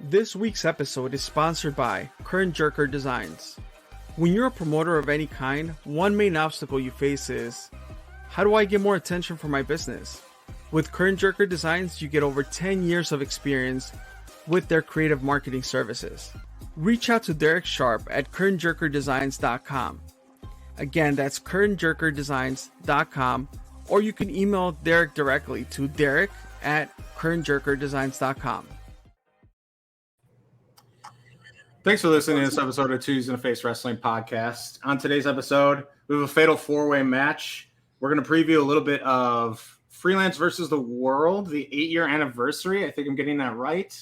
This week's episode is sponsored by Current Jerker Designs. When you're a promoter of any kind, one main obstacle you face is, how do I get more attention for my business? With Current Jerker Designs, you get over 10 years of experience with their creative marketing services. Reach out to Derek Sharp at currentjerkerdesigns.com. Again, that's currentjerkerdesigns.com, or you can email Derek directly to derek@currentjerkerdesigns.com. Thanks for listening to this episode of Tuesday in a Face Wrestling Podcast. On today's episode, we have a fatal four-way match. We're going to preview a little bit of Freelance Vs The World, the 8-year anniversary. I think I'm getting that right.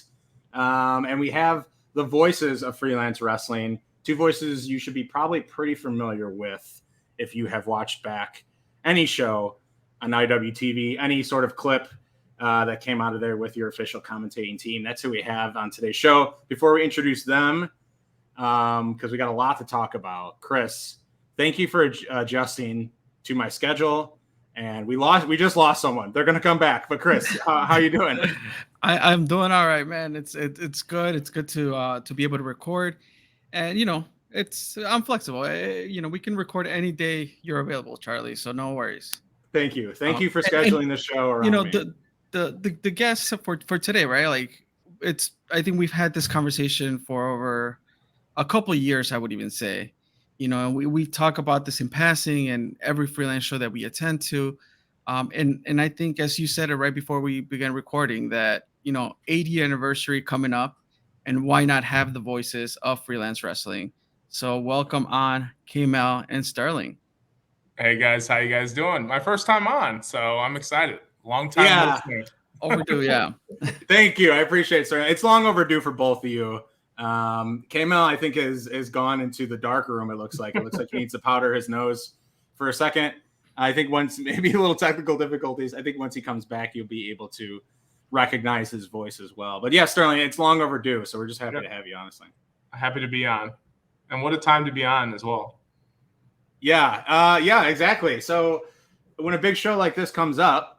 And we have the voices of freelance wrestling, two voices you should be probably pretty familiar with if you have watched back any show on IWTV, any sort of clip that came out of there with your official commentating team. That's who we have on today's show. Before we introduce them, because we got a lot to talk about, Chris, thank you for adjusting to my schedule. And we just lost someone. They're going to come back. But Chris, how you doing? I'm doing all right, man. It's good. It's good to be able to record, and I'm flexible. We can record any day you're available, Charlie. So no worries. Thank you for scheduling the show around me. The guests for today, right? Like I think we've had this conversation for over a couple of years, I would even say. And we talk about this in passing and every freelance show that we attend to. And I think, as you said it right before we began recording, that 80th anniversary coming up, and why not have the voices of freelance wrestling? So welcome on, K-Mel and Sterling. Hey guys, how you guys doing? My first time on, so I'm excited. Long time listener. Overdue, yeah. Thank you, I appreciate it, sir. It's long overdue for both of you. K-Mel, I think, is gone into the dark room. It looks like he needs to powder his nose for a second. I think once, maybe a little technical difficulties, I think once he comes back, you'll be able to recognize his voice as well. But yeah, Sterling, it's long overdue, so we're just happy to have you, honestly. Happy to be on. And what a time to be on as well. Yeah, exactly. So when a big show like this comes up,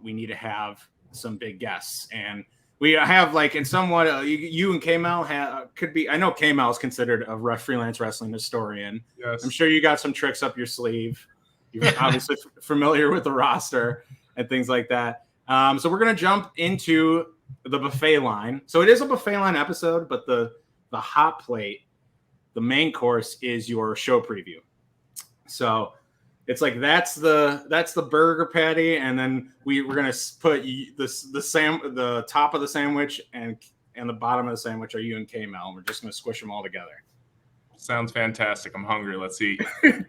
we need to have some big guests. And we have, like, in somewhat, you and K-Mel could be. I know K-Mel is considered a freelance wrestling historian. Yes. I'm sure you got some tricks up your sleeve. You're obviously familiar with the roster and things like that. So we're gonna jump into the buffet line. So it is a buffet line episode, but the hot plate, the main course, is your show preview. So it's like that's the burger patty, and then we're gonna put the top of the sandwich and the bottom of the sandwich are you and K-Mel, and we're just gonna squish them all together. Sounds fantastic. I'm hungry. Let's eat.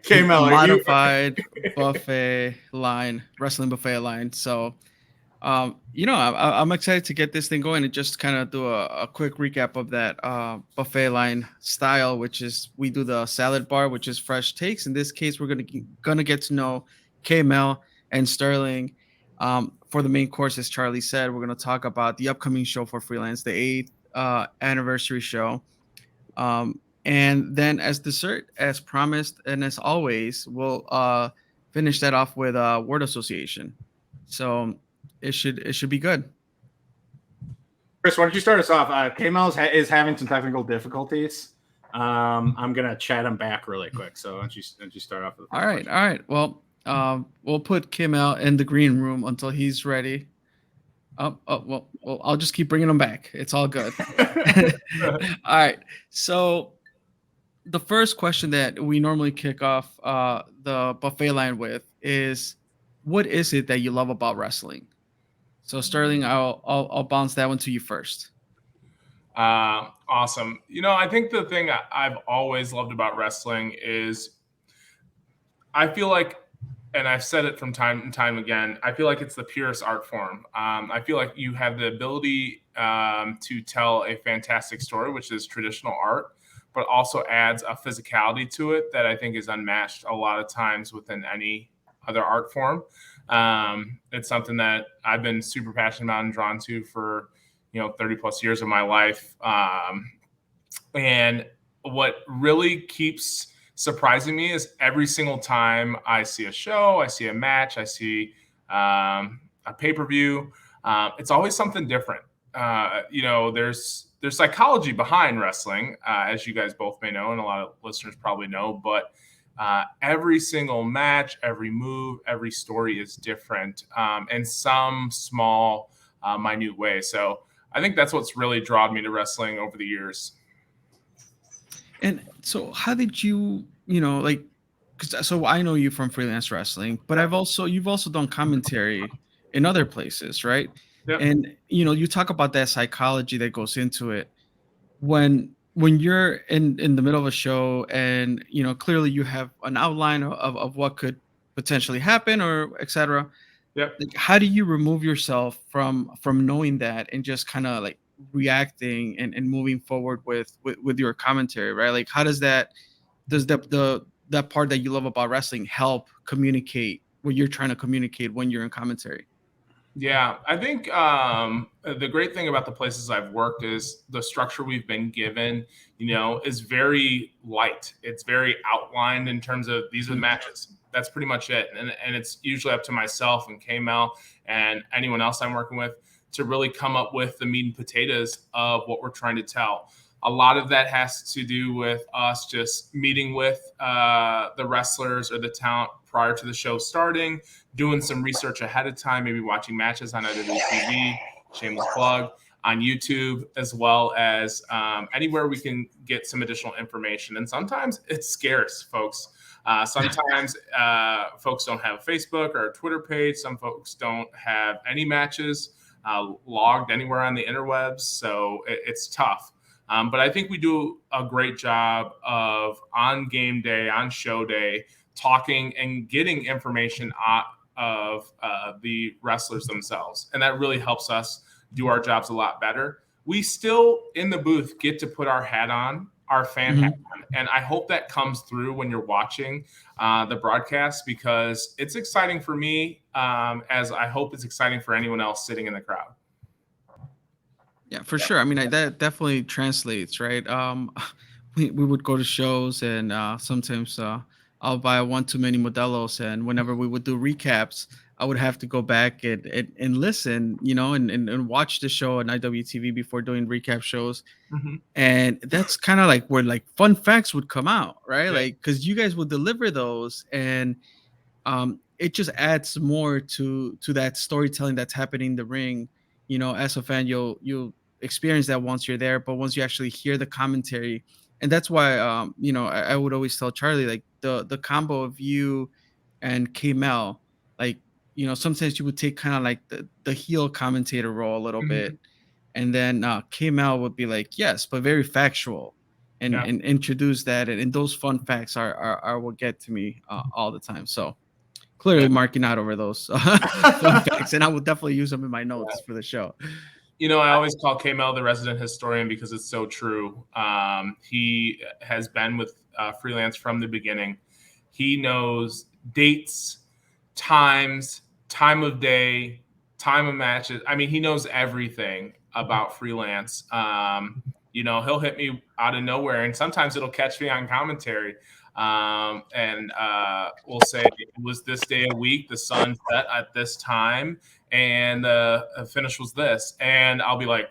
K-Mel, modified buffet line, wrestling buffet line. So, I'm excited to get this thing going and just kind of do a quick recap of that buffet line style, which is we do the salad bar, which is fresh takes. In this case, we're gonna get to know K-Mel and Sterling. For the main course, as Charlie said, we're gonna talk about the upcoming show for freelance, the 8th anniversary show. And then as dessert, as promised, and as always, we'll finish that off with word association. So it should be good. Chris, why don't you start us off? K-Mel is having some technical difficulties. I'm gonna chat him back really quick. So why don't you start off with the first All right. Well, we'll put K-Mel in the green room until he's ready. Well, I'll just keep bringing him back. It's all good. All right. So the first question that we normally kick off the buffet line with is, what is it that you love about wrestling? So Sterling, I'll bounce that one to you first. Awesome. I think the thing I've always loved about wrestling is I feel like, and I've said it from time and time again, I feel like it's the purest art form. I feel like you have the ability to tell a fantastic story, which is traditional art, but also adds a physicality to it that I think is unmatched a lot of times within any other art form. It's something that I've been super passionate about and drawn to for 30 plus years of my life. And what really keeps surprising me is every single time I see a show, I see a match, I see a pay-per-view, it's always something different. there's psychology behind wrestling, as you guys both may know, and a lot of listeners probably know, but every single match, every move, every story is different in some small, minute way. So I think that's what's really drawn me to wrestling over the years. And so how did you, so I know you from Freelance Wrestling, but you've also done commentary in other places, right? Yep. And, you talk about that psychology that goes into it. When you're in the middle of a show and, clearly you have an outline of what could potentially happen or etc. Yep. Like, how do you remove yourself from knowing that and just kind of like reacting and moving forward with your commentary, right? Like, how does that part that you love about wrestling help communicate what you're trying to communicate when you're in commentary? Yeah, I think the great thing about the places I've worked is the structure we've been given, is very light. It's very outlined in terms of these are the matches. That's pretty much it. And it's usually up to myself and K-Mel and anyone else I'm working with to really come up with the meat and potatoes of what we're trying to tell. A lot of that has to do with us just meeting with the wrestlers or the talent prior to the show starting, doing some research ahead of time, maybe watching matches on IWTV, shameless plug, on YouTube, as well as anywhere we can get some additional information. And sometimes it's scarce, folks. Sometimes folks don't have a Facebook or a Twitter page. Some folks don't have any matches logged anywhere on the interwebs. So it's tough. But I think we do a great job of on game day, on show day, talking and getting information out of the wrestlers themselves. And that really helps us do our jobs a lot better. We still, in the booth, get to put our hat on, our fan hat on. And I hope that comes through when you're watching the broadcast, because it's exciting for me, as I hope it's exciting for anyone else sitting in the crowd. Yeah, for sure. I mean, that definitely translates, right? We would go to shows and sometimes I'll buy one too many Modelos, and whenever we would do recaps, I would have to go back and listen, and watch the show on IWTV before doing recap shows. Mm-hmm. And that's kind of like where like fun facts would come out, right? Yeah. Like, because you guys would deliver those, and it just adds more to that storytelling that's happening in the ring. As a fan, you'll experience that once you're there, but once you actually hear the commentary, and that's why I would always tell Charlie, like, the combo of you and K-Mel, like, sometimes you would take kind of like the heel commentator role a little bit, and then K-Mel would be like, yes, but very factual, and introduce that, and those fun facts are what get to me all the time. So clearly marking out over those fun facts, and I will definitely use them in my notes for the show. I always call K-Mel the resident historian because it's so true. He has been with Freelance from the beginning. He knows dates, times, time of day, time of matches. I mean, he knows everything about Freelance. He'll hit me out of nowhere, and sometimes it'll catch me on commentary. And we'll say it was this day a week, the sun set at this time, and the finish was this. And I'll be like,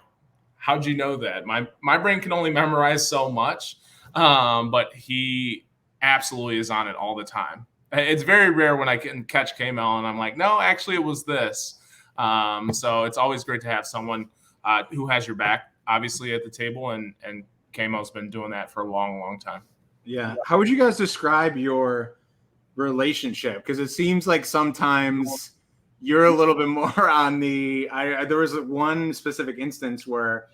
how'd you know that? My brain can only memorize so much, but he absolutely is on it all the time. It's very rare when I can catch K-Mel and I'm like, no, actually it was this. So it's always great to have someone who has your back, obviously, at the table, and K-Mel's been doing that for a long, long time. Yeah. How would you guys describe your relationship? Because it seems like sometimes you're a little bit more on the there was one specific instance where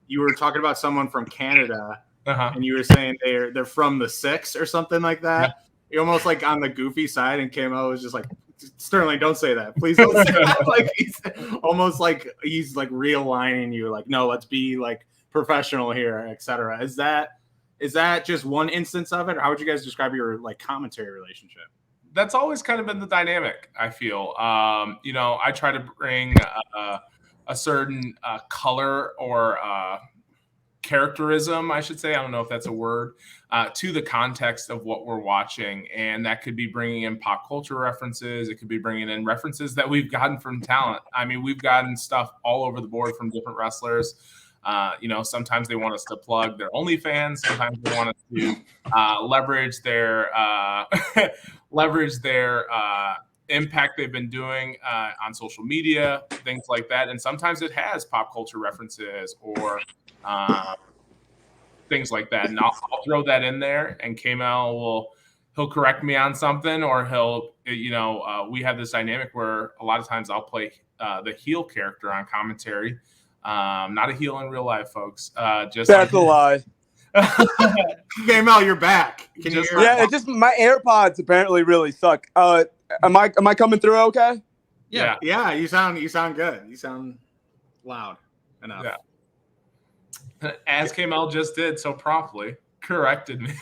you were talking about someone from Canada, and you were saying they're from the 6 or something like that. Yeah. You're almost like on the goofy side, and K-Mel was just like, Sterling, don't say that. Please don't say that. Like, he's almost like he's like realigning you, like, no, let's be like professional here, etc. Is that just one instance of it, or how would you guys describe your like commentary relationship? That's always kind of been the dynamic, I feel. I try to bring a certain color or characterism, I should say, I don't know if that's a word, to the context of what we're watching. And that could be bringing in pop culture references. It could be bringing in references that we've gotten from talent. I mean, we've gotten stuff all over the board from different wrestlers. Sometimes they want us to plug their OnlyFans. Sometimes they want us to leverage their impact they've been doing on social media, things like that. And sometimes it has pop culture references or things like that. And I'll throw that in there, and K-Mel he'll correct me on something, or we have this dynamic where a lot of times I'll play the heel character on commentary. Not a heel in real life, folks. That's a lie. K-Mel, you're back. Can you hear? Yeah, it's just my AirPods apparently really suck. Am I coming through okay? Yeah. Yeah, you sound good. You sound loud enough. Yeah. As K-Mel just did so promptly corrected me.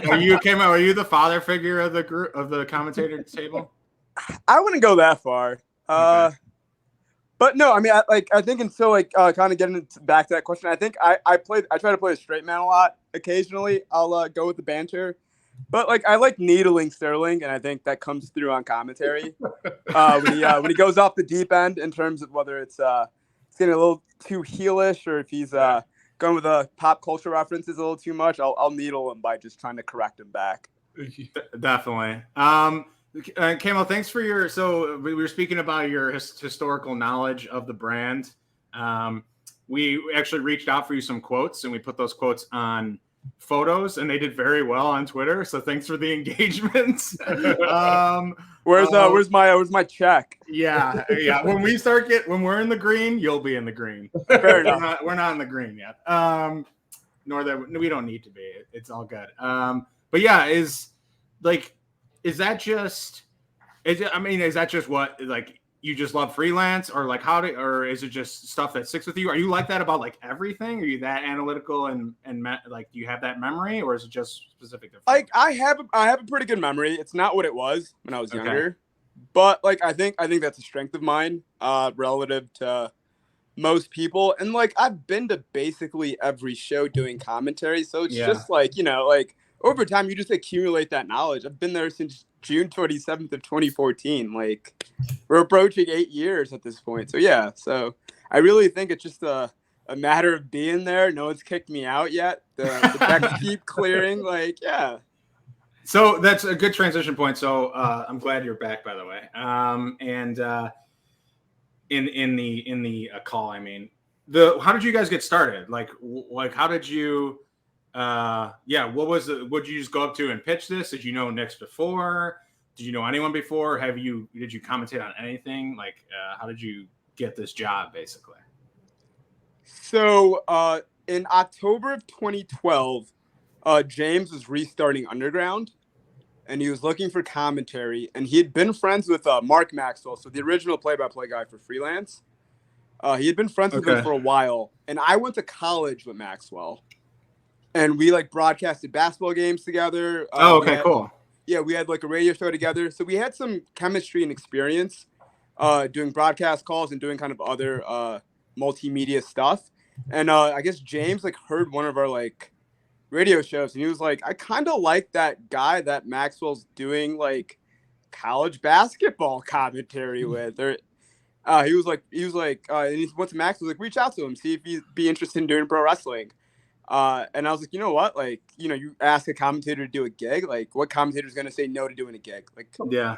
Are you K-Mel? Are you the father figure of the group, of the commentator table? I wouldn't go that far. Okay. But no, I mean, I think until kind of getting back to that question, I think I try to play a straight man a lot. Occasionally, I'll go with the banter, but I like needling Sterling, and I think that comes through on commentary when he goes off the deep end in terms of whether it's getting a little too heelish or if he's going with pop culture references a little too much. I'll needle him by just trying to correct him back. Definitely. K-Mel, thanks for your. So we were speaking about your historical knowledge of the brand. We actually reached out for you some quotes, and we put those quotes on photos, and they did very well on Twitter. So thanks for the engagement. Where's my check? Yeah. When we're in the green, you'll be in the green. Fair enough. We're not in the green yet. Nor that we don't need to be. It's all good. But yeah, is that just what you just love freelance, or or is it just stuff that sticks with you? Are you like that about everything? Are you that analytical and do you have that memory, or is it just specific to freelance? I have a pretty good memory. It's not what it was when I was younger, but I think that's a strength of mine relative to most people. And I've been to basically every show doing commentary, so it's just over time you just accumulate that knowledge. I've been there since June 27th of 2014. We're approaching 8 years at this point. So I really think it's just a matter of being there. No one's kicked me out yet. The decks keep clearing. So that's a good transition point. So I'm glad you're back, by the way. In the call, I mean, how did you guys get started? How did you? What was it? Would you just go up to and pitch this? Did you know Nick's before? Did you know anyone before? Did you commentate on anything? How did you get this job, basically? So in October of 2012, James was restarting Underground, and he was looking for commentary, and he had been friends with Mark Maxwell, so the original play-by-play guy for Freelance. He had been friends with him for a while, and I went to college with Maxwell. And we broadcasted basketball games together. Cool. Yeah, we had a radio show together. So we had some chemistry and experience doing broadcast calls and doing kind of other multimedia stuff. And I guess James heard one of our radio shows, and he was like, I kind of like that guy that Maxwell's doing college basketball commentary with. Or he was like, and he went to Maxwell, reach out to him, see if he'd be interested in doing pro wrestling. And I was like, you know what? You ask a commentator to do a gig, what commentator is going to say no to doing a gig?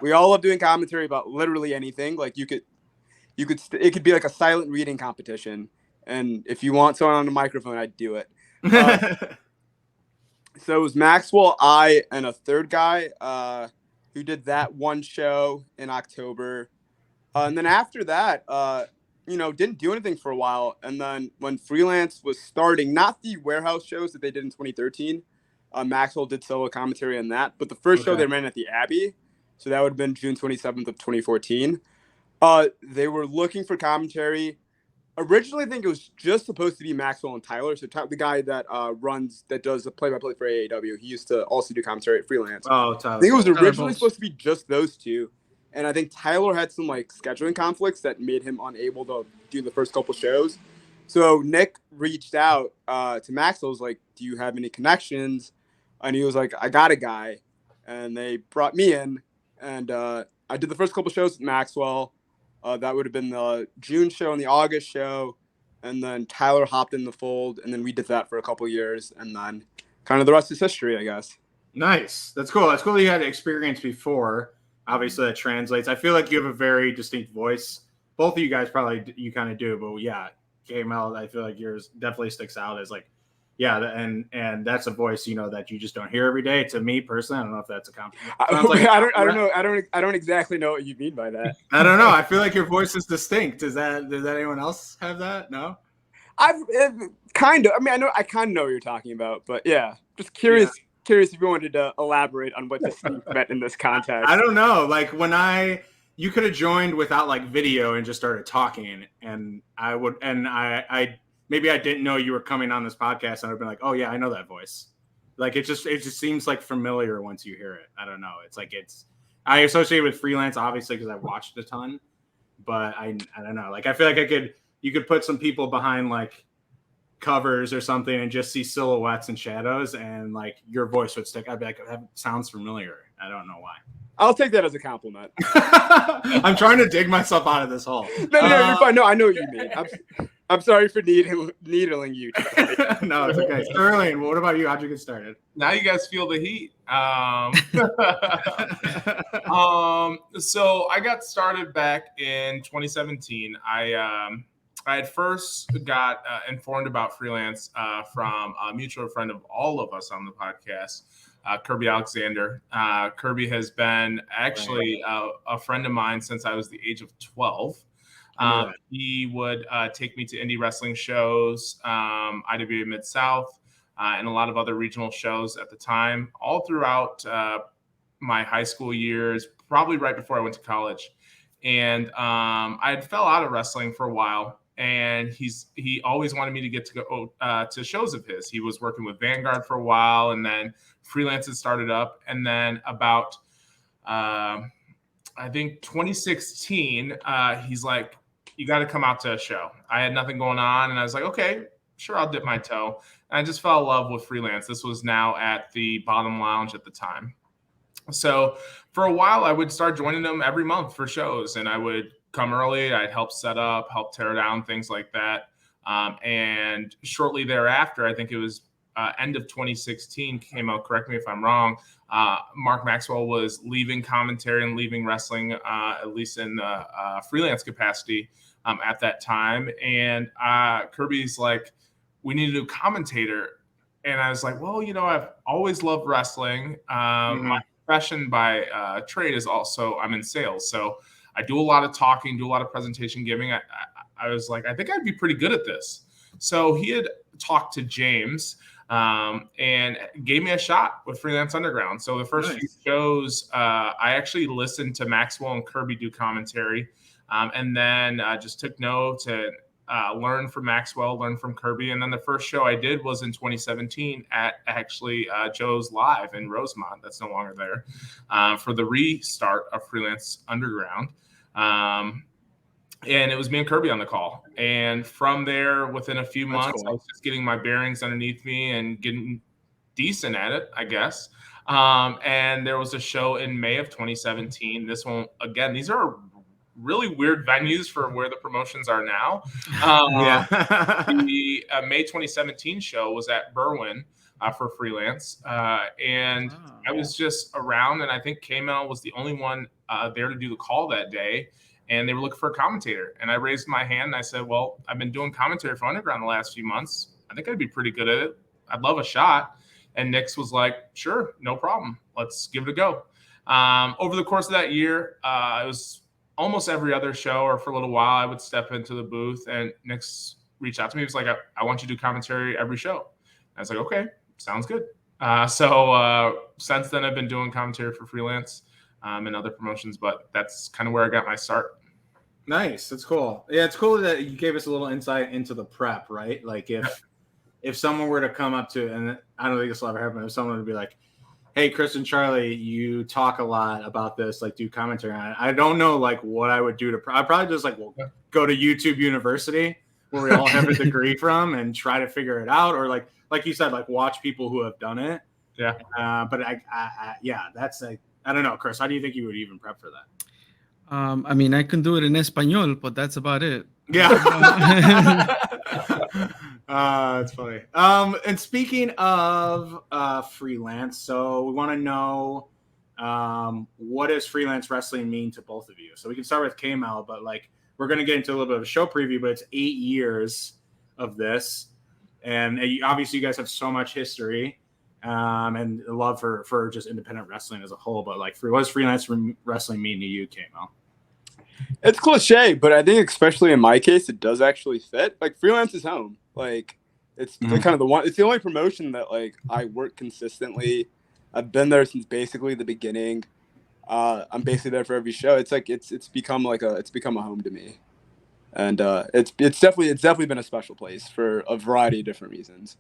We all love doing commentary about literally anything. It could be a silent reading competition. And if you want someone on the microphone, I'd do it. So it was Maxwell, I, and a third guy, who did that one show in October. And then after that, didn't do anything for a while. And then when Freelance was starting, not the warehouse shows that they did in 2013, Maxwell did solo commentary on that. But the first show they ran at the Abbey, so that would have been June 27th of 2014. They were looking for commentary. Originally, I think it was just supposed to be Maxwell and Tyler. So the guy that does the play-by-play for AAW, he used to also do commentary at Freelance. Oh, Tyler. I think it was originally supposed to be just those two. And I think Tyler had some scheduling conflicts that made him unable to do the first couple shows. So Nick reached out to Maxwell, was like, do you have any connections? And he was like, I got a guy. And they brought me in, and I did the first couple shows with Maxwell. That would have been the June show and the August show. And then Tyler hopped in the fold, and then we did that for a couple years. And then kind of the rest is history, I guess. Nice. That's cool. That's cool that you had experience before. Obviously, that translates. I feel like you have a very distinct voice. Both of you guys probably you kind of do, but yeah, KML, I feel like yours definitely sticks out as like, yeah, and that's a voice, you know, that you just don't hear every day. To me personally, I don't know if that's a compliment. I don't exactly know what you mean by that. I don't know. I feel like your voice is distinct. Does anyone else have that? No? I've kind of. I mean, I kind of know what you're talking about, but yeah, just curious. Yeah. Curious if you wanted to elaborate on what distinct meant in this context. I don't know. Like you could have joined without like video and just started talking, and I maybe I didn't know you were coming on this podcast, and I've been like, oh yeah, I know that voice. Like it just seems like familiar once you hear it. I don't know. It's like I associate with freelance obviously because I've watched a ton, but I don't know. Like I feel like you could put some people behind like covers or something and just see silhouettes and shadows, and like your voice would stick. I'd be like, that sounds familiar. I don't know why. I'll take that as a compliment. I'm trying to dig myself out of this hole. No, you're fine. No, I know what you mean. I'm sorry for needling you. No, it's okay. Sterling, what about you? How'd you get started? Now you guys feel the heat. So I got started back in 2017. I had first got informed about freelance from a mutual friend of all of us on the podcast, Kirby Alexander. Kirby has been actually a friend of mine since I was the age of 12. He would take me to indie wrestling shows, IWTV Mid-South, and a lot of other regional shows at the time, all throughout my high school years, probably right before I went to college. And I had fell out of wrestling for a while. And he always wanted me to get to go to shows of his. He was working with Vanguard for a while, and then freelance had started up. And then about, I think 2016, he's like, you got to come out to a show. I had nothing going on, and I was like, okay, sure, I'll dip my toe. And I just fell in love with freelance. This was now at the Bottom Lounge at the time. So for a while, I would start joining them every month for shows, and I would come early. I'd help set up, help tear down, things like that. And shortly thereafter, I think it was end of 2016 came out, correct me if I'm wrong, Mark Maxwell was leaving commentary and leaving wrestling, at least in the freelance capacity at that time. And Kirby's like, we need a new commentator. And I was like, well, you know, I've always loved wrestling. My profession by trade is also, I'm in sales. So I do a lot of talking, do a lot of presentation giving. I was like, I think I'd be pretty good at this. So he had talked to James and gave me a shot with Freelance Underground. So the first few shows, I actually listened to Maxwell and Kirby do commentary, and then just took notes and learn from Maxwell, learn from Kirby. And then the first show I did was in 2017 at actually Joe's Live in Rosemont. That's no longer there, for the restart of Freelance Underground. And it was me and Kirby on the call. And from there, within a few months, cool. I was just getting my bearings underneath me and getting decent at it, I guess. And there was a show in May of 2017. This one, again, these are really weird venues for where the promotions are now. The May 2017 show was at Berwyn for freelance. And I was just around, and I think KML was the only one there to do the call that day. And they were looking for a commentator. And I raised my hand and I said, well, I've been doing commentary for Underground the last few months. I think I'd be pretty good at it. I'd love a shot. And Nick's was like, sure, no problem. Let's give it a go. Over the course of that year, it was almost every other show, or for a little while, I would step into the booth, and Nick's reached out to me. He was like, I want you to do commentary every show. And I was like, okay, sounds good. So since then, I've been doing commentary for freelance and other promotions, but that's kind of where I got my start. Nice. That's cool. Yeah, it's cool that you gave us a little insight into the prep, right? Like if someone were to come up to, and I don't think this will ever happen, if someone would be like, hey, Chris and Charlie, you talk a lot about this, like do commentary on it. I don't know like what I would do I'd probably just like go to YouTube University, where we all have a degree from and try to figure it out, or like you said, like watch people who have done it. Yeah. But that's I don't know, Chris. How do you think you would even prep for that? I mean, I can do it in Espanol, but that's about it. Yeah. It's funny. And speaking of freelance, so we want to know what does freelance wrestling mean to both of you? So we can start with KML, but like we're going to get into a little bit of a show preview, but it's 8 years of this. And obviously you guys have so much history and love for just independent wrestling as a whole. But like, what does freelance wrestling mean to you, KML? It's cliche, but I think especially in my case, it does actually fit. Like freelance is home. Like it's kind of it's the only promotion that like I work consistently. I've been there since basically the beginning. I'm basically there for every show. It's like it's become a home to me, and it's definitely been a special place for a variety of different reasons.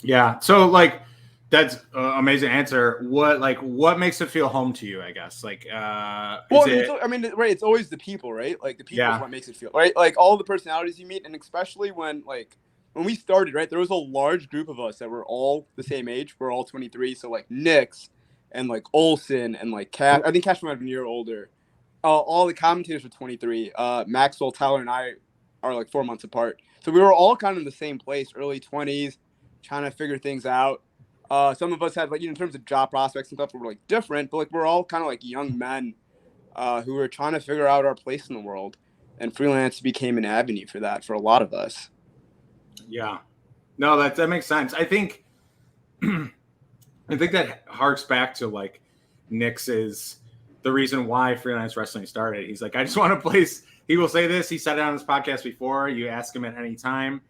Yeah. So like that's an amazing answer. What makes it feel home to you? I guess it's always the people, right? Like the people is what makes it feel right. Like all the personalities you meet, and especially when we started, right? There was a large group of us that were all the same age. We're all 23. So like Nix and like Olsen and like Cash. I think Cash might have been a year older. All the commentators were 23. Maxwell, Tyler, and I are like 4 months apart. So we were all kind of in the same place, early 20s, trying to figure things out. Some of us had in terms of job prospects and stuff, we were like different, but like we're all kind of like young men who were trying to figure out our place in the world, and freelance became an avenue for that for a lot of us. Yeah, no, that makes sense. I think that harks back to like Nix is the reason why freelance wrestling started. He's like, I just want a place. He will say this. He said it on his podcast before. You ask him at any time.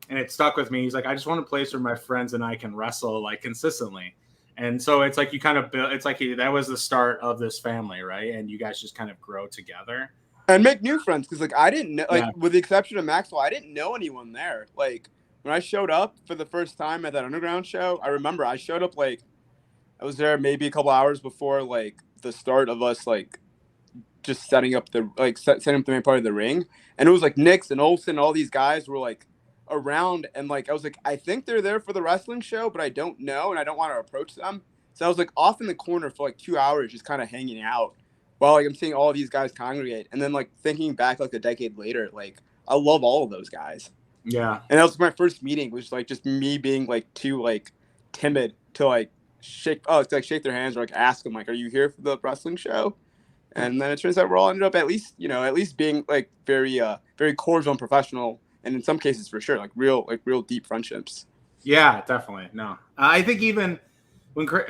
And it stuck with me. He's like, I just want a place where my friends and I can wrestle like consistently. And so it's like you kind of build. It's like that was the start of this family, right? And you guys just kind of grow together and make new friends. Because like I didn't know, with the exception of Maxwell, I didn't know anyone there. Like when I showed up for the first time at that underground show, I remember I showed up I was there maybe a couple hours before like the start of us just setting up the main part of the ring, and it was like Nix and Olsen, all these guys were like around, and like I was like, I think they're there for the wrestling show, but I don't know, and I don't want to approach them. So I was like off in the corner for like 2 hours, just kind of hanging out while like I'm seeing all these guys congregate. And then like thinking back like a decade later, like I love all of those guys. Yeah. And that was my first meeting, was like just me being like too like timid to like shake their hands or like ask them like, are you here for the wrestling show? And then it turns out we're all ended up at least being like very very cordial and professional. And in some cases, for sure, like real deep friendships. Yeah, definitely. No, I think even before,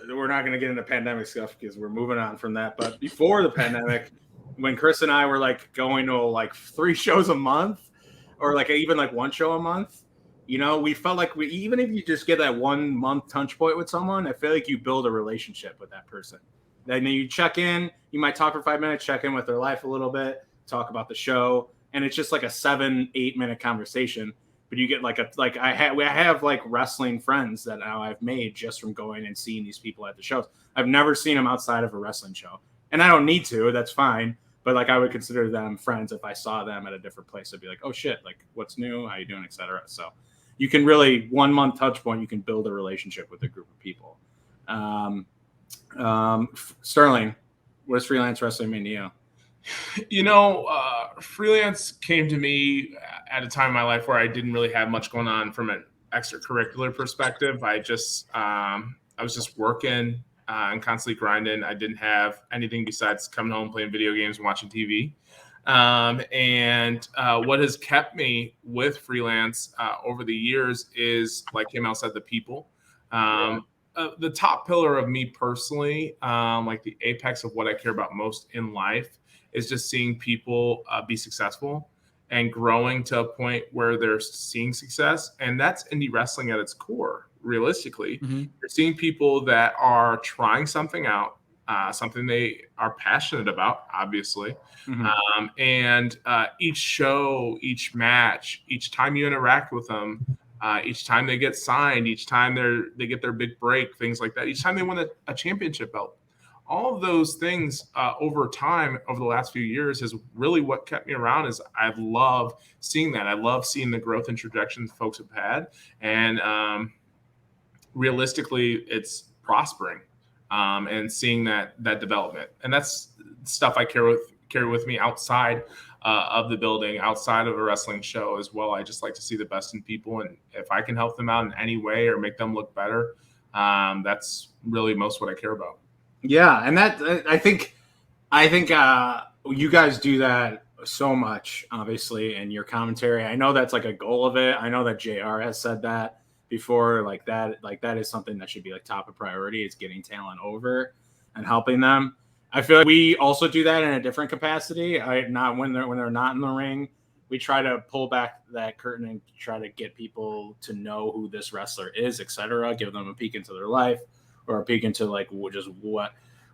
we're not going to get into pandemic stuff because we're moving on from that. But before the pandemic, when Chris and I were like going to like 3 shows a month, or like even like 1 show a month, we felt like even if you just get that 1 month touch point with someone, I feel like you build a relationship with that person. Then you check in, you might talk for 5 minutes, check in with their life a little bit, talk about the show, and it's just like a 7-8 minute conversation. But you get I have like wrestling friends that now I've made just from going and seeing these people at the shows. I've never seen them outside of a wrestling show, and I don't need to. That's fine. But like I would consider them friends if I saw them at a different place. I'd be like, oh shit, like what's new? How you doing, etc. So you can really 1 month touch point. You can build a relationship with a group of people. Sterling, what does freelance wrestling mean to you? Freelance came to me at a time in my life where I didn't really have much going on from an extracurricular perspective. I was just working and constantly grinding. I didn't have anything besides coming home, playing video games, and watching TV. What has kept me with freelance over the years is, like KML said, the people. The top pillar of me personally, like the apex of what I care about most in life, is just seeing people be successful and growing to a point where they're seeing success. And that's indie wrestling at its core, realistically. Mm-hmm. You're seeing people that are trying something out, something they are passionate about, obviously. Mm-hmm. Each show, each match, each time you interact with them, each time they get signed, each time they get their big break, things like that, each time they win a championship belt, all of those things over time, over the last few years, is really what kept me around. Is I love seeing that. I love seeing the growth and trajectory folks have had, and realistically, it's prospering, and seeing that development. And that's stuff I carry with me outside of the building, outside of a wrestling show as well. I just like to see the best in people, and if I can help them out in any way or make them look better, that's really most what I care about. Yeah, and that I think you guys do that so much, obviously, in your commentary. I know that's like a goal of it. I know that JR has said that before, like that is something that should be like top of priority, is getting talent over and helping them. I feel like we also do that in a different capacity. Not when they're not in the ring. We try to pull back that curtain and try to get people to know who this wrestler is, etc. Give them a peek into their life, or a peek into like just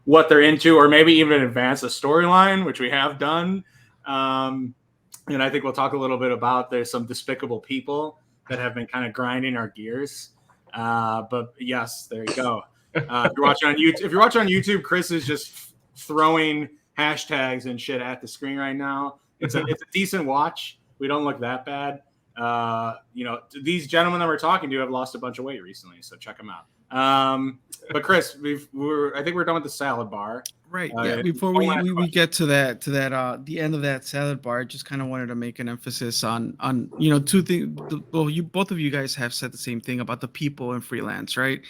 what they're into, or maybe even advance a storyline, which we have done. And I think we'll talk a little bit about, there's some despicable people that have been kind of grinding our gears. But yes, there you go. If you're watching on YouTube, Chris is just throwing hashtags and shit at the screen right now. It's a decent watch. We don't look that bad. These gentlemen that we're talking to have lost a bunch of weight recently, so check them out. But Chris, I think we're done with the salad bar. Right. Yeah. Before we get to that the end of that salad bar, I just kind of wanted to make an emphasis on two things. Well, both of you guys have said the same thing about the people in freelance, right?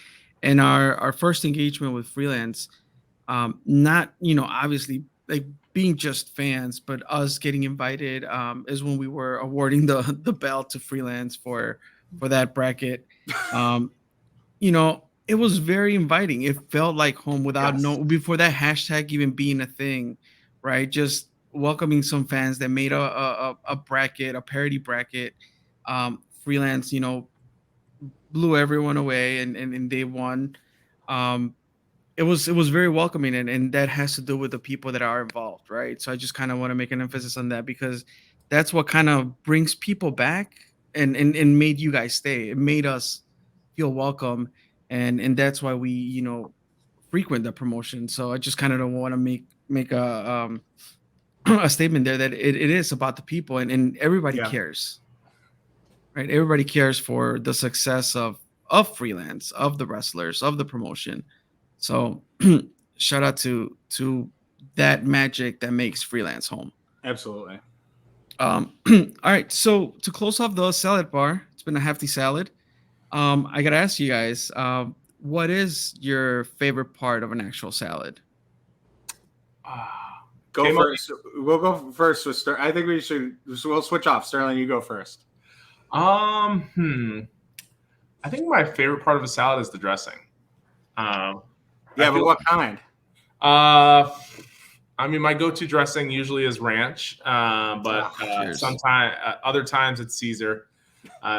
And our first engagement with freelance, not obviously like being just fans, but us getting invited is when we were awarding the belt to freelance for that bracket. It was very inviting. It felt like home before that hashtag even being a thing, right? Just welcoming some fans that made a bracket, a parody bracket. Freelance, blew everyone away, and they won. It was very welcoming, and that has to do with the people that are involved, right? So I just kind of want to make an emphasis on that, because that's what kind of brings people back and made you guys stay. It made us feel welcome, and that's why we frequent the promotion. So I just kind of don't want to make a a statement there that it is about the people, and everybody cares, right? Everybody cares for the success of freelance, of the wrestlers, of the promotion. So shout out to that magic that makes freelance home. Absolutely. All right, so to close off the salad bar, it's been a hefty salad. I gotta ask you guys, what is your favorite part of an actual salad? Go first. We'll go first with Sterling. I think we'll switch off. Sterling, you go first. I think my favorite part of a salad is the dressing. But what kind? My go-to dressing usually is ranch, but sometimes other times it's Caesar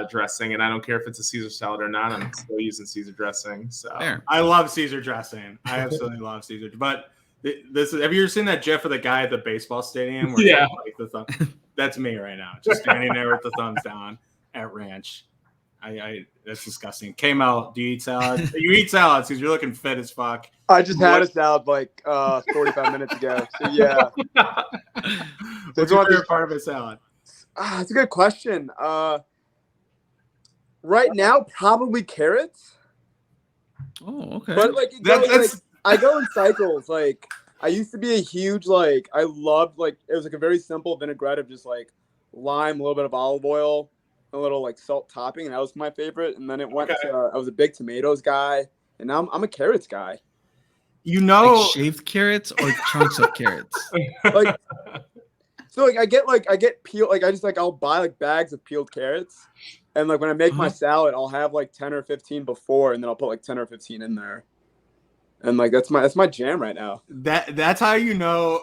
dressing, and I don't care if it's a Caesar salad or not. I'm still using Caesar dressing. So I love Caesar dressing. I absolutely love Caesar. But have you ever seen that GIF of the guy at the baseball stadium? Where that's me right now, just standing there with the thumbs down at ranch. That's disgusting. K-Mel, do you eat salad? You eat salads because you're looking fit as fuck. I just had a salad like 45 minutes ago. So yeah. What's your favorite part of a salad? That's a good question. Right now, probably carrots. Oh, okay. But I go in cycles. Like I used to be a huge I loved it was like a very simple vinaigrette of just like lime, a little bit of olive oil, a little salt topping, and that was my favorite. And then it went to I was a big tomatoes guy, and now I'm a carrots guy. Like shaved carrots or chunks of carrots. I get peeled. I'll buy bags of peeled carrots, and when I make my salad, I'll have 10 or 15 before, and then I'll put 10 or 15 in there. And that's my jam right now. That's how you know.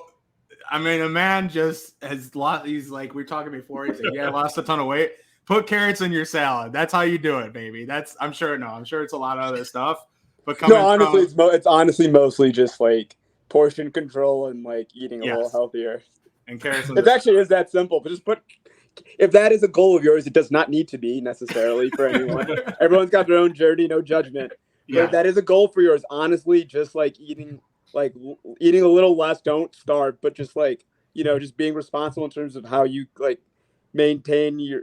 I mean, a man just has lost. He's we were talking before. He's I lost a ton of weight. Put carrots in your salad. That's how you do it, baby. I'm sure it's a lot of other stuff. But honestly, it's honestly mostly just portion control and eating a little healthier. And carrots. It actually is that simple. But just if that is a goal of yours, it does not need to be necessarily for anyone. Everyone's got their own journey, no judgment. But if that is a goal for yours, honestly, just eating like eating a little less, don't starve, but just like, just being responsible in terms of how you like maintain your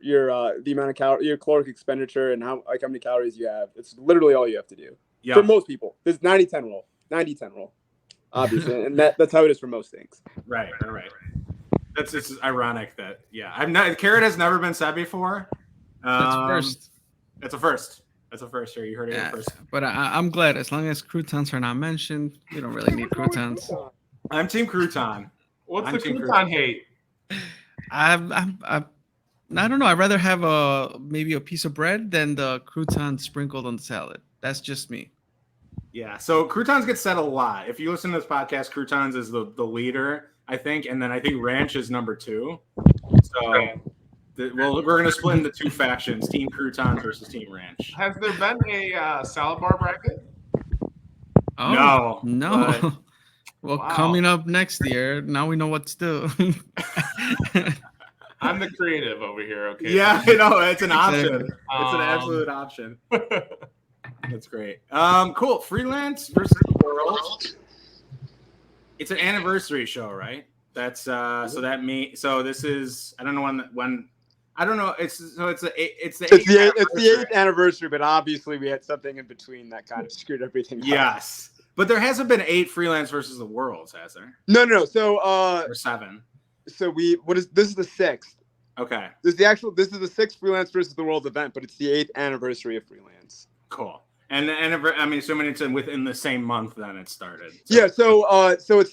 the amount of your caloric expenditure and how many calories you have. It's literally all you have to do. Yeah. For most people. There's 90-10 rule. 90-10 rule. Obviously. And that's how it is for most things. Right. It's ironic that carrot has never been said before. That's first. It's a first. That's a first here. You heard it here first. But I'm glad as long as croutons are not mentioned, we don't really need croutons. I'm Team Crouton. What's the crouton hate? I don't know. I'd rather have maybe a piece of bread than the crouton sprinkled on the salad. That's just me. Yeah. So croutons get said a lot. If you listen to this podcast, croutons is the leader, I think, and then I think ranch is number 2. So. We're going to split into 2 factions: Team Crouton versus Team Ranch. Has there been a salad bar bracket? Oh, no. But, well, coming up next year, now we know what to do. I'm the creative over here. Okay. Yeah, it's an option. It's an absolute option. That's great. Cool. Freelance versus the World. It's an anniversary show, right? That's so this is, I don't know when. I don't know. It's the 8th anniversary, but obviously we had something in between that kind of screwed everything up. Yes, but there hasn't been 8 Freelance versus the Worlds, has there? No. So or 7. So this is the 6th. Okay. This is the 6th Freelance versus the World event, but it's the 8th anniversary of Freelance. Cool. And I'm assuming it's within the same month then it started. So. Yeah, so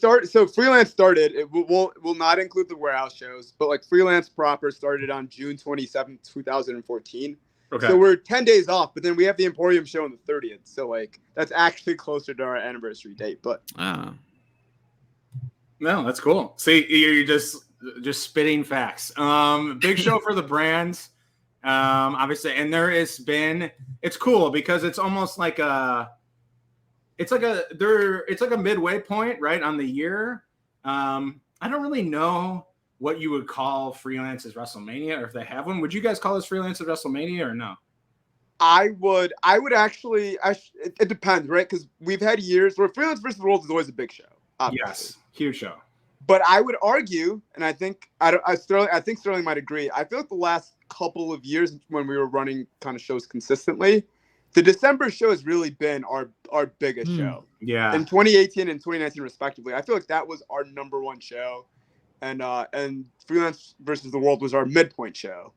Freelance started. It will not include the warehouse shows, but like Freelance proper started on June 27th, 2014. Okay. So we're 10 days off, but then we have the Emporium show on the 30th. So like that's actually closer to our anniversary date. But no, that's cool. See, you're just spitting facts. Big show for the brands. Obviously, and it's cool because it's almost like it's like a midway point, right, on the year. I don't really know what you would call Freelance's WrestleMania, or if they have one. Would you guys call this Freelance's WrestleMania or no? I would actually. It depends, right? Because we've had years where Freelance versus the World is always a big show. Obviously. Yes, huge show. But I would argue, and I think Sterling might agree. I feel like the last couple of years when we were running kind of shows consistently, the December show has really been our biggest show. Yeah. In 2018 and 2019 respectively. I feel like that was our number 1 show. And Freelance versus the World was our midpoint show.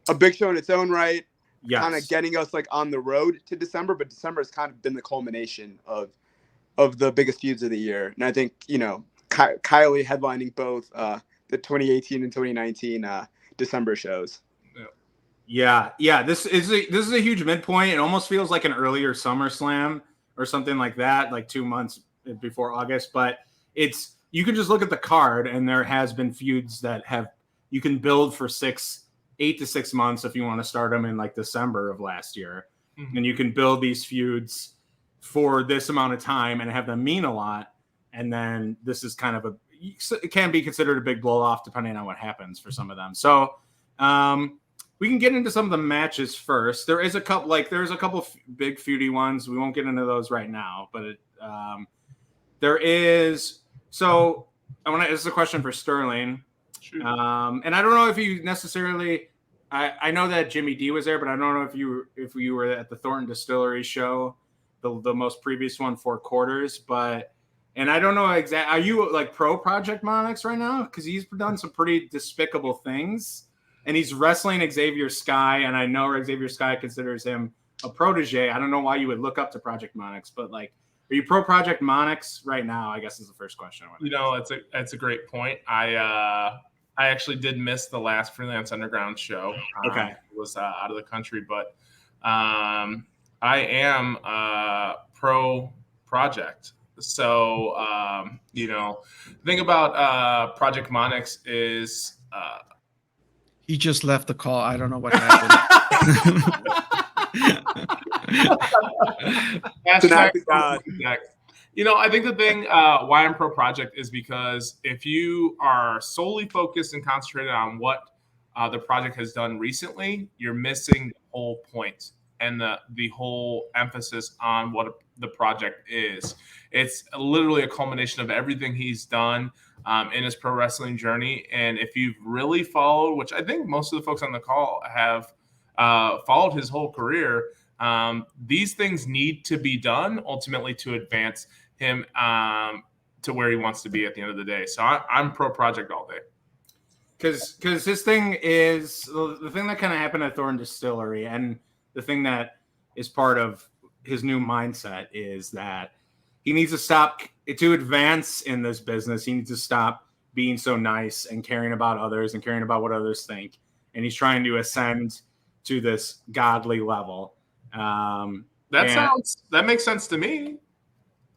A big show in its own right. Yes. Kind of getting us like on the road to December, but December has kind of been the culmination of the biggest feuds of the year. And I think, Kylie headlining both the 2018 and 2019 December shows. Yeah. This is a huge midpoint. It almost feels like an earlier SummerSlam or something like that, like 2 months before August. But you can just look at the card, and there has been feuds that you can build for 8 to 6 months if you want to start them in like December of last year, and you can build these feuds for this amount of time and have them mean a lot. And then this is kind of it can be considered a big blow off depending on what happens for some of them. So we can get into some of the matches first. There's a couple big feudy ones. We won't get into those right now, but there is. So this is a question for Sterling. Sure. And I don't know if you necessarily. I know that Jimmy D was there, but I don't know if you were at the Thornton Distillery show, the most previous one, 4 quarters, but. And I don't know exactly. Are you like pro Project Monarchs right now? Because he's done some pretty despicable things, and he's wrestling Xavier Sky. And I know Xavier Sky considers him a protege. I don't know why you would look up to Project Monarchs, but like, are you pro Project Monarchs right now? I guess is the first question. It's a great point. I actually did miss the last Freelance Underground show. Okay, I was out of the country, but I am pro Project. So, the thing about Project Monarchs is he just left the call. I don't know what happened. I think the thing why I'm pro Project is because if you are solely focused and concentrated on what the project has done recently, you're missing the whole point and the whole emphasis on what the project is. It's literally a culmination of everything he's done in his pro wrestling journey. And if you've really followed, which I think most of the folks on the call have followed his whole career, these things need to be done ultimately to advance him to where he wants to be at the end of the day. So I'm pro project all day. Because his thing is the thing that kind of happened at Thorn Distillery, and the thing that is part of his new mindset is that he needs to stop to advance in this business. He needs to stop being so nice and caring about others and caring about what others think. And he's trying to ascend to this godly level. That makes sense to me.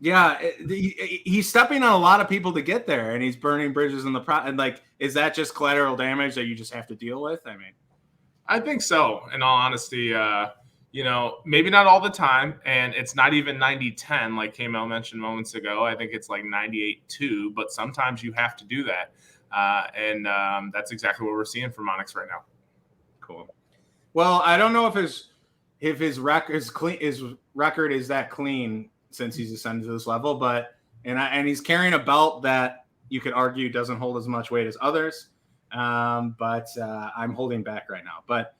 Yeah, he's stepping on a lot of people to get there, and he's burning bridges in the and like, is that just collateral damage that you just have to deal with? I mean, I think so. In all honesty, maybe not all the time, and it's not even 90-10 like K-Mel mentioned moments ago. I think it's like 98-2, but sometimes you have to do that, and that's exactly what we're seeing from Monarchs right now. Cool. Well, I don't know if his record is that clean since he's ascended to this level, but and he's carrying a belt that you could argue doesn't hold as much weight as others. But I'm holding back right now. But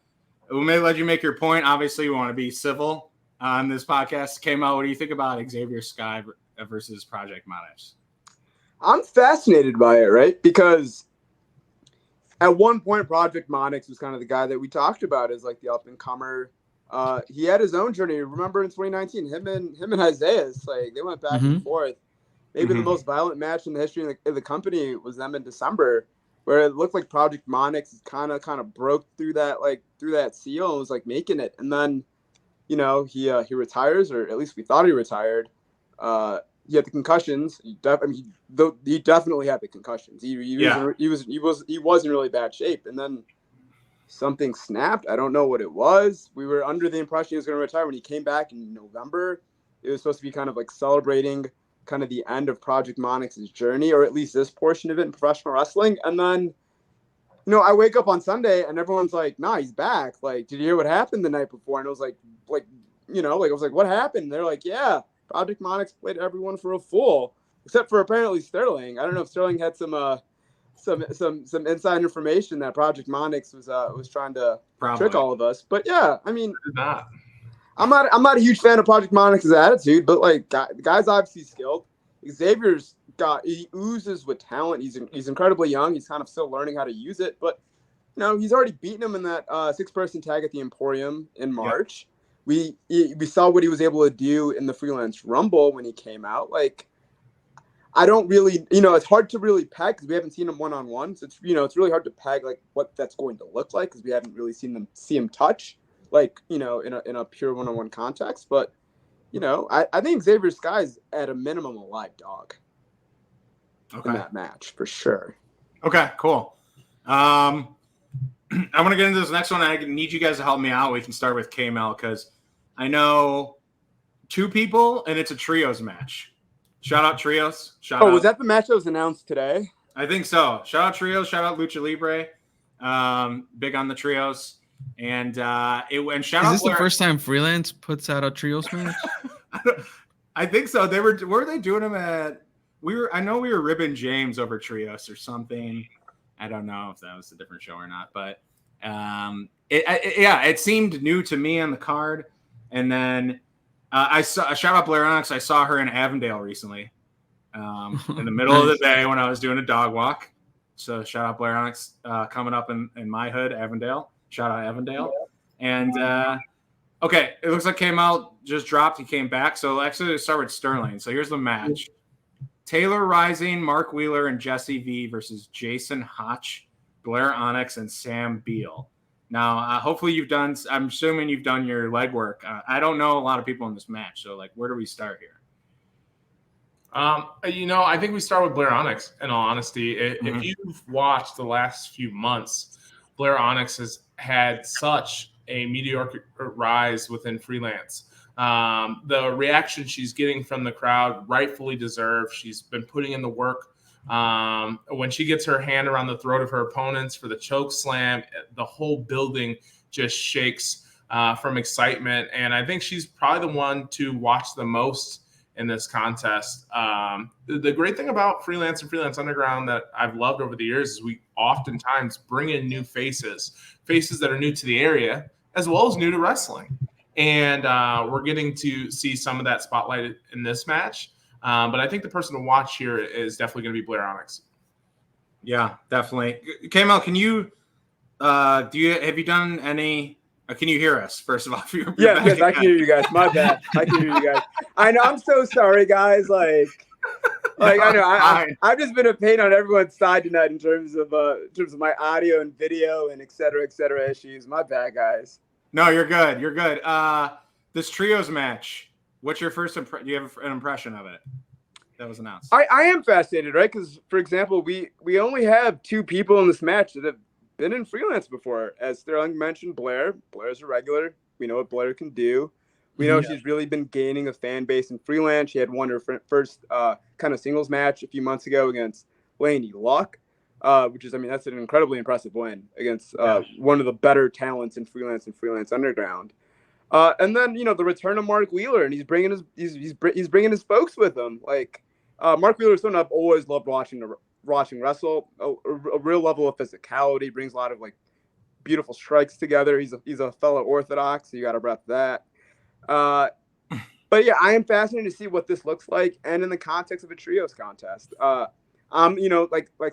we may let you make your point. Obviously, we want to be civil on this podcast. K-Mel, what do you think about Xavier Sky versus Project Monarchs? I'm fascinated by it, right? Because at one point, Project Monarchs was kind of the guy that we talked about as like the up and comer. He had his own journey. Remember in 2019, him and Isaiah, like they went back and forth. Maybe the most violent match in the history of the company was them in December, where it looked like Project Monarchs kind of broke through that seal and was like making it. And then, he retires, or at least we thought he retired. He had the concussions. He definitely had the concussions. He was in really bad shape, and then something snapped. I don't know what it was. We were under the impression he was going to retire when he came back in November. It was supposed to be kind of like celebrating kind of the end of Project Monarchs' journey, or at least this portion of it in professional wrestling. And then, I wake up on Sunday and everyone's like, nah, he's back. Like, did you hear what happened the night before? And I was like, I was like, what happened? And they're like, yeah, Project Monarchs played everyone for a fool, except for apparently Sterling. I don't know if Sterling had some inside information that Project Monarchs was trying to trick all of us. But yeah, I mean, I'm not a huge fan of Project Monarchs' attitude, but like the guy's obviously skilled. Xavier's he oozes with talent. He's incredibly young. He's kind of still learning how to use it, but he's already beaten him in that 6-person tag at the Emporium in March. Yeah. We saw what he was able to do in the Freelance Rumble when he came out. Like, I don't really, it's hard to really peg because we haven't seen him one-on-one. So it's really hard to peg like what that's going to look like because we haven't really see him touch like, in a pure one-on-one context. But, I think Xavier Sky is at a minimum a live dog in that match for sure. Okay, cool. I want to get into this next one. I need you guys to help me out. We can start with K-Mel because I know 2 people and it's a trios match. Shout out trios. Was that the match that was announced today? I think so. Shout out trios. Shout out Lucha Libre. Big on the trios. And shout out. Is this the first time Freelance puts out a trios match? I think so. Were they doing them at? I know we were ribbing James over trios or something. I don't know if that was a different show or not, but it seemed new to me on the card. And then I saw shout out Blair Onyx. I saw her in Avondale recently, in the middle of the day when I was doing a dog walk. So shout out Blair Onyx coming up in my hood, Avondale. Shout out Avondale. And okay, it looks like came out, just dropped. He came back. So actually, let's start with Sterling. So here's the match: Taylor Rising, Mark Wheeler, and Jesse V versus Jason Hotch, Blair Onyx, and Sam Beal. Now, hopefully I'm assuming you've done your legwork. I don't know a lot of people in this match. So, like, where do we start here? I think we start with Blair Onyx, in all honesty. If you've watched the last few months, Blair Onyx has had such a meteoric rise within Freelance. The reaction she's getting from the crowd, rightfully deserved. She's been putting in the work. When she gets her hand around the throat of her opponents for the choke slam, the whole building just shakes. from excitement. And I think she's probably the one to watch the most in this contest. The great thing about Freelance and Freelance Underground that I've loved over the years is we oftentimes bring in new faces that are new to the area, as well as new to wrestling. And we're getting to see some of that spotlight in this match. But I think the person to watch here is definitely going to be Blair Onyx. Yeah, definitely. Kamal, can you have you done any? Can you hear us? First of all, Yes, I can hear you guys. My bad. I can hear you guys. I know. I'm so sorry, guys. Like I know. I've just been a pain on everyone's side tonight in terms of my audio and video and et cetera issues. My bad, guys. No, you're good. You're good. This trios match. What's your first impression? Do you have an impression of it that was announced? I am fascinated, right? Because, for example, we only have 2 people in this match that have been in Freelance before. As Sterling mentioned, Blair's a regular. We know what Blair can do. We know she's really been gaining a fan base in Freelance. She had won her first kind of singles match a few months ago against Lady Luck, which is, that's an incredibly impressive win against one of the better talents in Freelance and Freelance Underground. And then the return of Mark Wheeler, and he's bringing his folks with him. Like Mark Wheeler is someone I've always loved watching wrestle. A real level of physicality, brings a lot of like beautiful strikes together. He's a fellow Orthodox, so you got to rep that. But yeah, I am fascinated to see what this looks like, and in the context of a trios contest. Like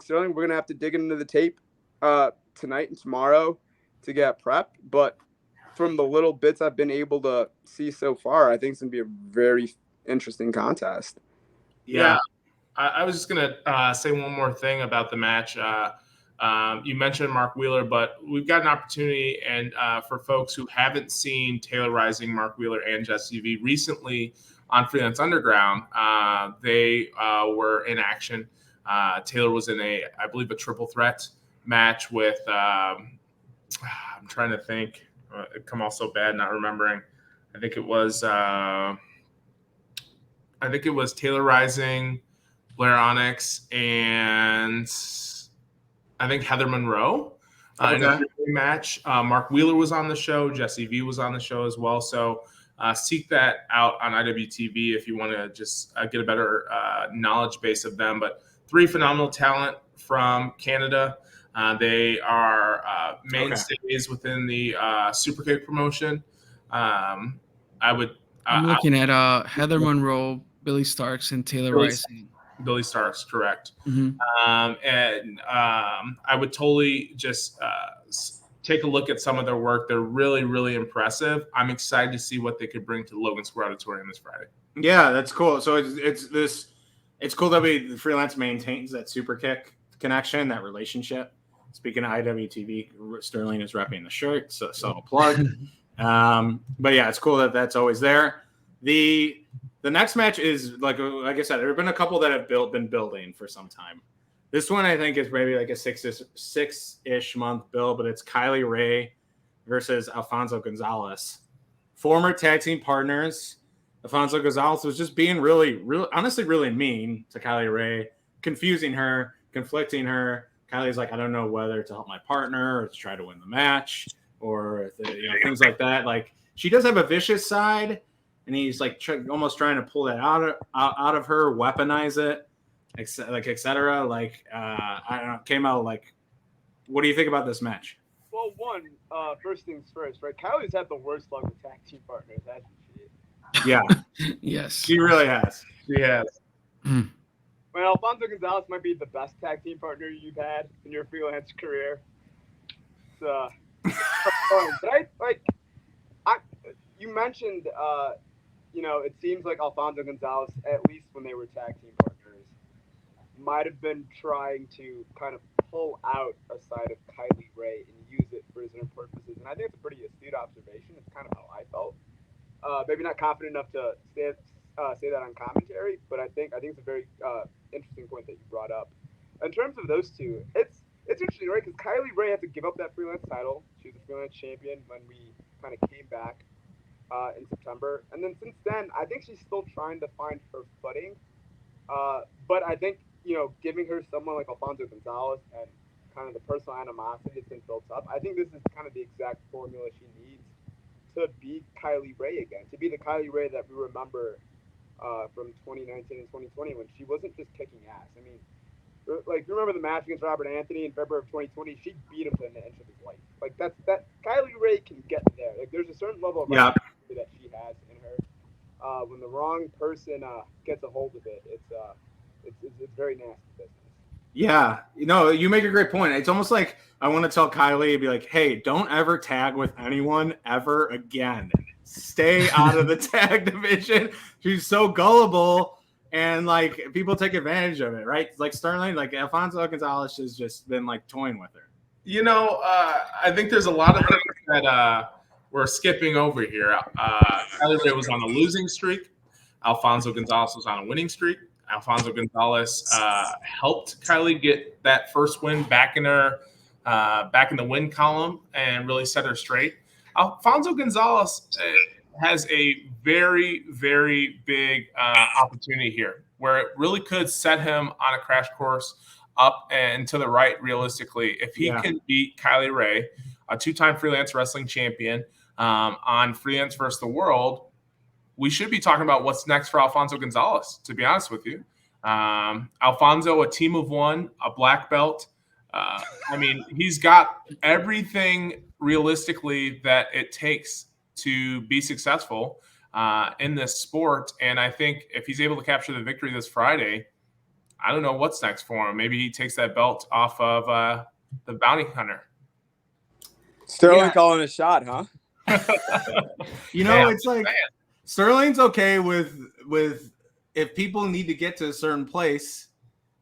Sterling, we're gonna have to dig into the tape tonight and tomorrow to get prepped. But from the little bits I've been able to see so far, I think it's gonna be a very interesting contest. Yeah. I was just going to say one more thing about the match. You mentioned Mark Wheeler, but we've got an opportunity, and for folks who haven't seen Taylor Rising, Mark Wheeler, and Jesse V recently on Freelance Underground, they were in action. Taylor was in I believe, a triple threat match with, I'm trying to think, it come off so bad not remembering. I think it was Taylor Rising, Blair Onyx, and I think Heather Monroe in a match. Mark Wheeler was on the show. Jesse V was on the show as well. So seek that out on IWTV if you want to just get a better knowledge base of them. But 3 phenomenal talent from Canada. They are mainstays within the Superkick promotion. I'm looking at Heather Monroe, Billy Starks, and Taylor Rising. Billy Starks, correct. Mm-hmm. I would totally just take a look at some of their work. They're really, really impressive. I'm excited to see what they could bring to the Logan Square Auditorium this Friday. Yeah, that's cool. So it's cool that the Freelance maintains that Superkick connection, that relationship. Speaking of IWTV, Sterling is repping the shirt, so a plug. But yeah, it's cool that that's always there. The next match is like I said, there have been a couple that have been building for some time. This one I think is maybe like a six-ish month build, but it's Kylie Ray versus Alfonzo Gonzalez, former tag team partners. Alfonzo Gonzalez was just being really honestly really mean to Kylie Ray, confusing her, conflicting her. Kylie's like, I don't know whether to help my partner or to try to win the match or things like that. Like, she does have a vicious side, and he's like almost trying to pull that out of her, weaponize it, etc. Like, I don't know, came out like, what do you think about this match? Well, first things first, right? Kylie's had the worst luck with tag team partners, hasn't she? Yeah. Yes. She really has. She has. I mean, Alfonzo Gonzalez might be the best tag team partner you've had in your freelance career. But you mentioned, it seems like Alfonzo Gonzalez, at least when they were tag team partners, might have been trying to kind of pull out a side of Kylie Ray and use it for his own purposes. And I think it's a pretty astute observation. It's kind of how I felt. Maybe not confident enough to say that on commentary, but I think it's a very interesting point that you brought up. In terms of those two, it's interesting, right? Because Kylie Ray had to give up that freelance title. She was a freelance champion when we kind of came back in September, and then since then, I think she's still trying to find her footing. But I think giving her someone like Alfonzo Gonzalez and kind of the personal animosity that's been built up, I think this is kind of the exact formula she needs to be Kylie Ray again, to be the Kylie Ray that we remember from 2019 and 2020 when she wasn't just kicking ass. I mean, like, you remember the match against Robert Anthony in February of 2020? She beat him to an inch of his life. Like, that Kylie Ray can get there. Like, there's a certain level of that she has in her. When the wrong person gets a hold of it, it's very nasty business. Yeah, you make a great point. It's almost like I want to tell Kylie, be like, hey, don't ever tag with anyone ever again. Stay out of the tag division. She's so gullible, and like people take advantage of it, right? Like Sterling, like Alfonzo Gonzalez has just been like toying with her. I think there's a lot of things that we're skipping over here. Kylie Ray was on a losing streak. Alfonzo Gonzalez was on a winning streak. Alfonzo Gonzalez helped Kylie get that first win back in the win column and really set her straight. Alfonzo Gonzalez has a very, very big opportunity here where it really could set him on a crash course up and to the right realistically. If he can beat Kylie Ray, a two-time freelance wrestling champion, on Freelance Vs The World, we should be talking about what's next for Alfonzo Gonzalez, to be honest with you. Alfonzo, a team of one, a black belt. I mean, he's got everything realistically that it takes to be successful in this sport. And I think if he's able to capture the victory this Friday, I don't know what's next for him. Maybe he takes that belt off of the bounty hunter. Sterling calling a shot, huh? It's like Sterling's okay with if people need to get to a certain place.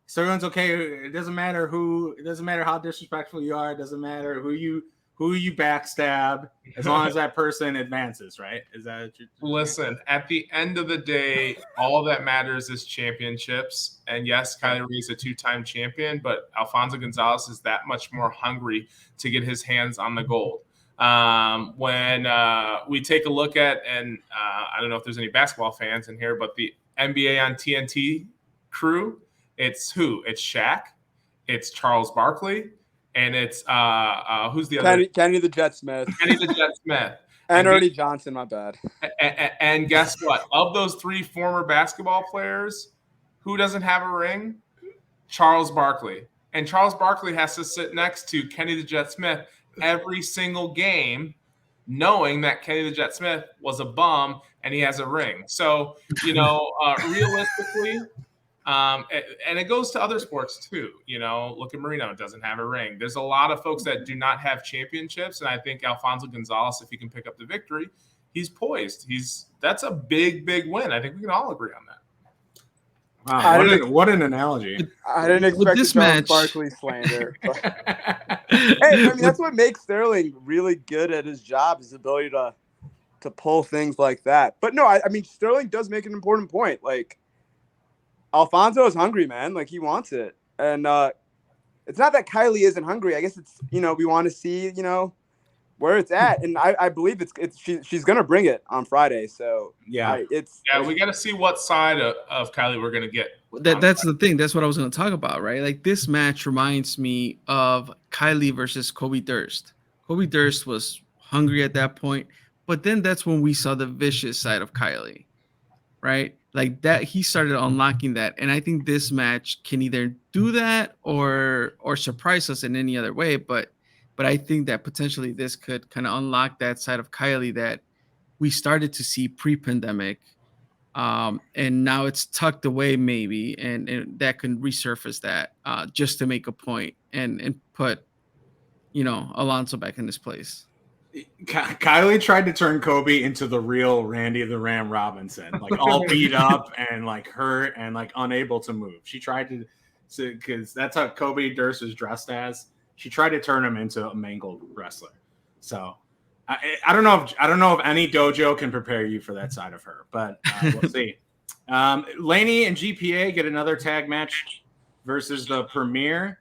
Sterling's okay. It doesn't matter how disrespectful you are. It doesn't matter who you backstab, as long as that person advances, right? Is that what you're... Listen, at the end of the day, all that matters is championships. And yes, Kylie Ray is a two-time champion, but Alfonso Gonzalez is that much more hungry to get his hands on the gold. When we take a look at, and I don't know if there's any basketball fans in here, but the NBA on TNT crew, it's who? It's Shaq, it's Charles Barkley, and it's who's the other? Kenny the Jet Smith. Kenny the Jet Smith. And Ernie Johnson, my bad. And guess what? Of those three former basketball players, who doesn't have a ring? Charles Barkley. And Charles Barkley has to sit next to Kenny the Jet Smith every single game, knowing that Kenny the Jet Smith was a bum and he has a ring. So, realistically, and it goes to other sports too. Look at Marino, doesn't have a ring. There's a lot of folks that do not have championships, and I think Alfonso Gonzalez, if he can pick up the victory, he's poised. That's a big, big win. I think we can all agree on that. Wow, what an analogy. I didn't expect this Charles match Barkley slander. Hey, that's what makes Sterling really good at his job, his ability to pull things like that. But no, I mean, Sterling does make an important point. Like, Alfonso is hungry, man. Like, he wants it. And it's not that Kylie isn't hungry. I guess it's, we want to see, where it's at. And I believe she's going to bring it on Friday. So, we got to see what side of Kylie we're going to get. That's the thing. That's what I was going to talk about, right? Like, this match reminds me of Kylie versus Kobe Durst. Kobe Durst was hungry at that point, but then that's when we saw the vicious side of Kylie, right? Like that, he started unlocking that, and I think this match can either do that or surprise us in any other way. But I think that potentially this could kind of unlock that side of Kylie that we started to see pre-pandemic, and now it's tucked away maybe, and that can resurface that just to make a point and put Alonso back in this place. Kylie tried to turn Kobe into the real Randy the Ram Robinson, like all beat up and like hurt and like unable to move. She tried to, because that's how Kobe Durst was dressed as. She tried to turn him into a mangled wrestler. So I don't know if any dojo can prepare you for that side of her, but we'll see. Laney and GPA get another tag match versus the Premier.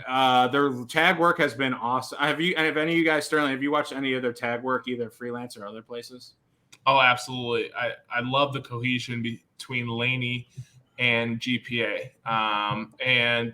Their tag work has been awesome. Have any of you guys, Sterling, have you watched any of their tag work, either freelance or other places? Oh, absolutely. I love the cohesion between Laney and GPA. And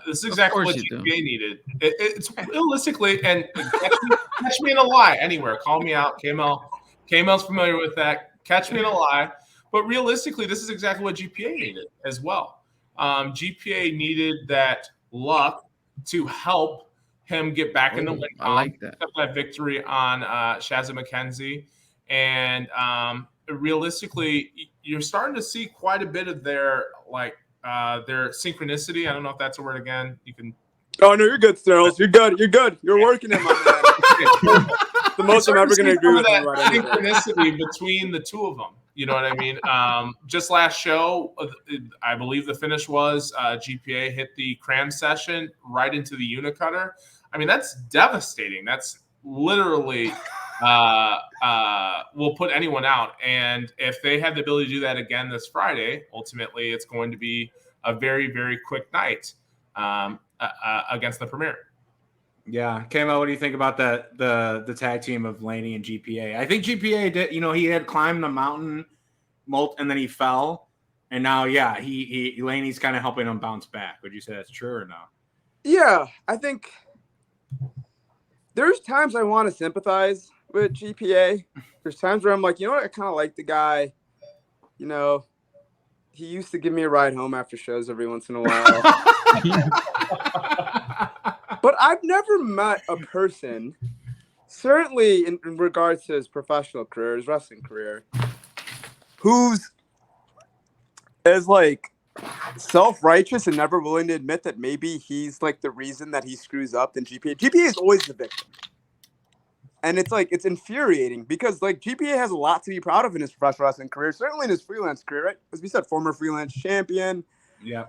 this is exactly what GPA needed. It's realistically, and catch me in a lie anywhere. Call me out, KML. K-Mel's familiar with that. Catch me in a lie. But realistically, this is exactly what GPA needed as well. GPA needed that luck to help him get back in the win I like that. That victory on Shazza McKenzie. And realistically, you're starting to see quite a bit of their synchronicity. I don't know if that's a word again. You can. Oh no, you're good, Sterles. You're good. You're good. You're working it, my man. The most I'm ever going to agree with you. That synchronicity between the two of them. You know what I mean? Just last show, I believe the finish was GPA hit the cram session right into the unicutter. I mean, that's devastating. That's literally will put anyone out. And if they had the ability to do that again this Friday, ultimately it's going to be a very, very quick night against the Premier. Yeah, Kamo, what do you think about the tag team of Laney and GPA? I think GPA did. He had climbed the mountain, and then he fell, and now Laney's kind of helping him bounce back. Would you say that's true or no? Yeah, I think there's times I want to sympathize with GPA. There's times where I'm like, you know what, I kind of like the guy. He used to give me a ride home after shows every once in a while. But I've never met a person, certainly in regards to his professional career, his wrestling career, who's as like self-righteous and never willing to admit that maybe he's like the reason that he screws up than GPA. GPA is always the victim. And it's infuriating because like GPA has a lot to be proud of in his professional wrestling career, certainly in his freelance career, right? As we said, former freelance champion. Yeah.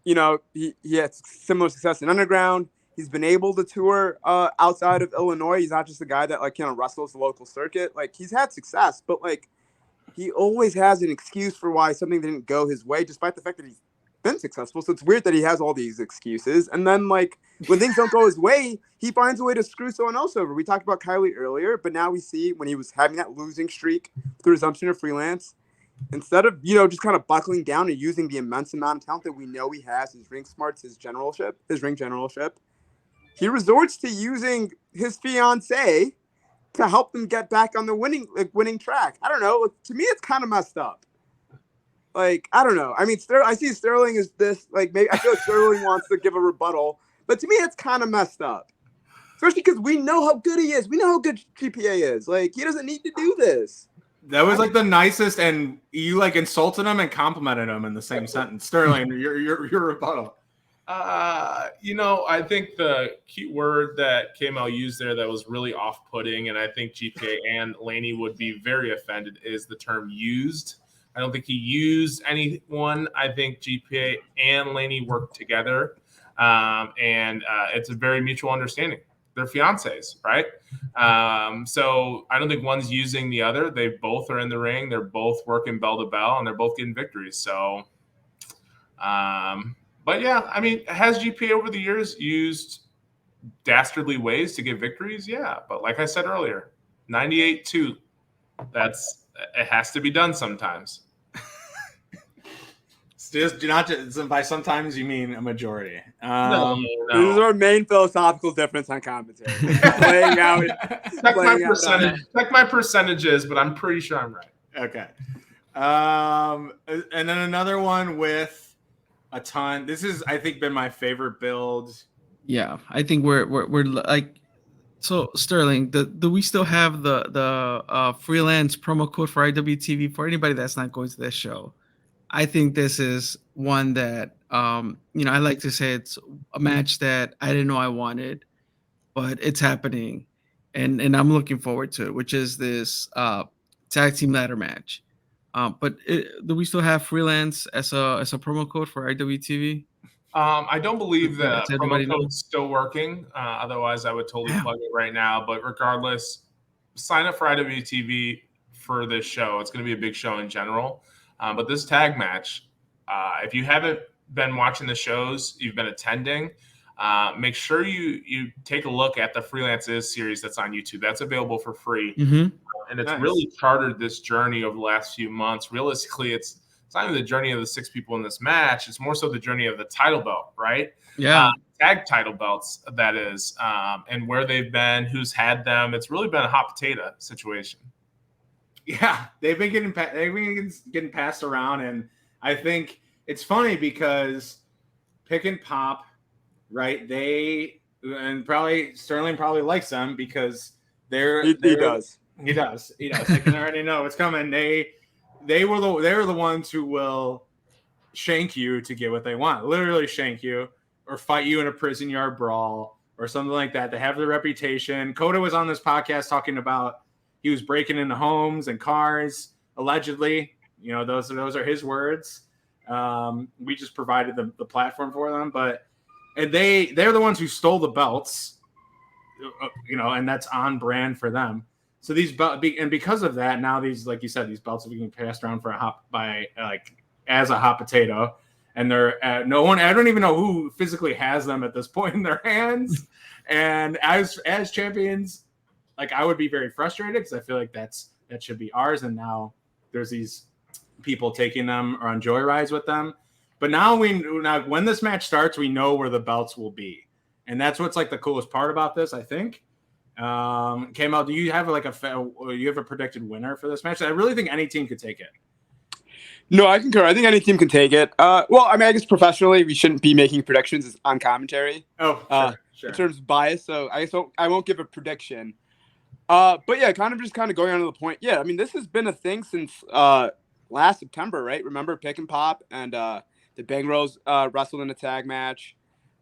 He had similar success in Underground. He's been able to tour outside of Illinois. He's not just a guy that wrestles the local circuit. Like, he's had success, but like he always has an excuse for why something didn't go his way, despite the fact that he's been successful. So it's weird that he has all these excuses. And then like when things don't go his way, he finds a way to screw someone else over. We talked about Kylie earlier, but now we see when he was having that losing streak, the resumption of freelance, instead of, just kind of buckling down and using the immense amount of talent that we know he has, his ring smarts, his ring generalship, he resorts to using his fiance to help them get back on the winning track. I don't know. To me, it's kind of messed up. Like, I don't know. I mean, I see Sterling as this, like, maybe I feel like Sterling wants to give a rebuttal, but to me, it's kind of messed up. Especially because we know how good he is. We know how good GPA is. Like, he doesn't need to do this. That was like the nicest, and you like insulted him and complimented him in the same sentence. Sterling, your rebuttal. I think the key word that KML used there that was really off-putting, and I think GPA and Laney would be very offended, is the term used. I don't think he used anyone. I think GPA and Laney worked together, and it's a very mutual understanding. They're fiancés, right? So I don't think one's using the other. They both are in the ring. They're both working bell to bell, and they're both getting victories. So, but yeah, I mean, has GPA over the years used dastardly ways to get victories? Yeah, but like I said earlier, 98-2. It has to be done sometimes. By sometimes you mean a majority. No. This is our main philosophical difference on commentary. Playing out. Check my percentages, but I'm pretty sure I'm right. Okay. And then another one with a ton. This is, I think, been my favorite build. Yeah, I think we're like. So Sterling, do we still have the freelance promo code for IWTV for anybody that's not going to this show? I think this is one that I like to say it's a match that I didn't know I wanted, but it's happening, and I'm looking forward to it, which is this tag team ladder match. But do we still have freelance as a promo code for IWTV? I don't believe the promo knows. code's still working. Otherwise, I would totally plug it right now. But regardless, sign up for IWTV for this show. It's going to be a big show in general. But this tag match, if you haven't been watching the shows, you've been attending, make sure you take a look at the Freelance Is series that's on YouTube. That's available for free. Mm-hmm. And it's really chartered this journey over the last few months. Realistically, it's not even the journey of the 6 people in this match. It's more so the journey of the title belt, right? Yeah. Tag title belts, that is, and where they've been, who's had them. It's really been a hot potato situation. Yeah, they've been getting passed around, and I think it's funny because Pick and Pop, right? And probably Sterling probably likes them because He does. He does. I can already know it's coming. They're the ones who will shank you to get what they want. Literally shank you or fight you in a prison yard brawl or something like that. They have the reputation. Coda was on this podcast talking about he was breaking into homes and cars allegedly. You know, those are his words. We just provided the platform for them, and they're the ones who stole the belts. You know, and that's on brand for them. So and because of that, now these, like you said, these belts are being passed around as a hot potato, and they're no one. I don't even know who physically has them at this point in their hands. And as champions, like I would be very frustrated because I feel like that should be ours, and now there's these people taking them or on joyrides with them. But now when this match starts, we know where the belts will be. And that's what's like the coolest part about this, I think. Kamal, do you have a predicted winner for this match? I really think any team could take it. No, I concur. I think any team can take it. Well, I mean, I guess professionally, we shouldn't be making predictions on commentary. Oh, sure. In terms of bias, so I won't give a prediction. But yeah, kind of going on to the point. Yeah, I mean, this has been a thing since last September, right? Remember Pick and Pop and the Bang Bros wrestled in a tag match.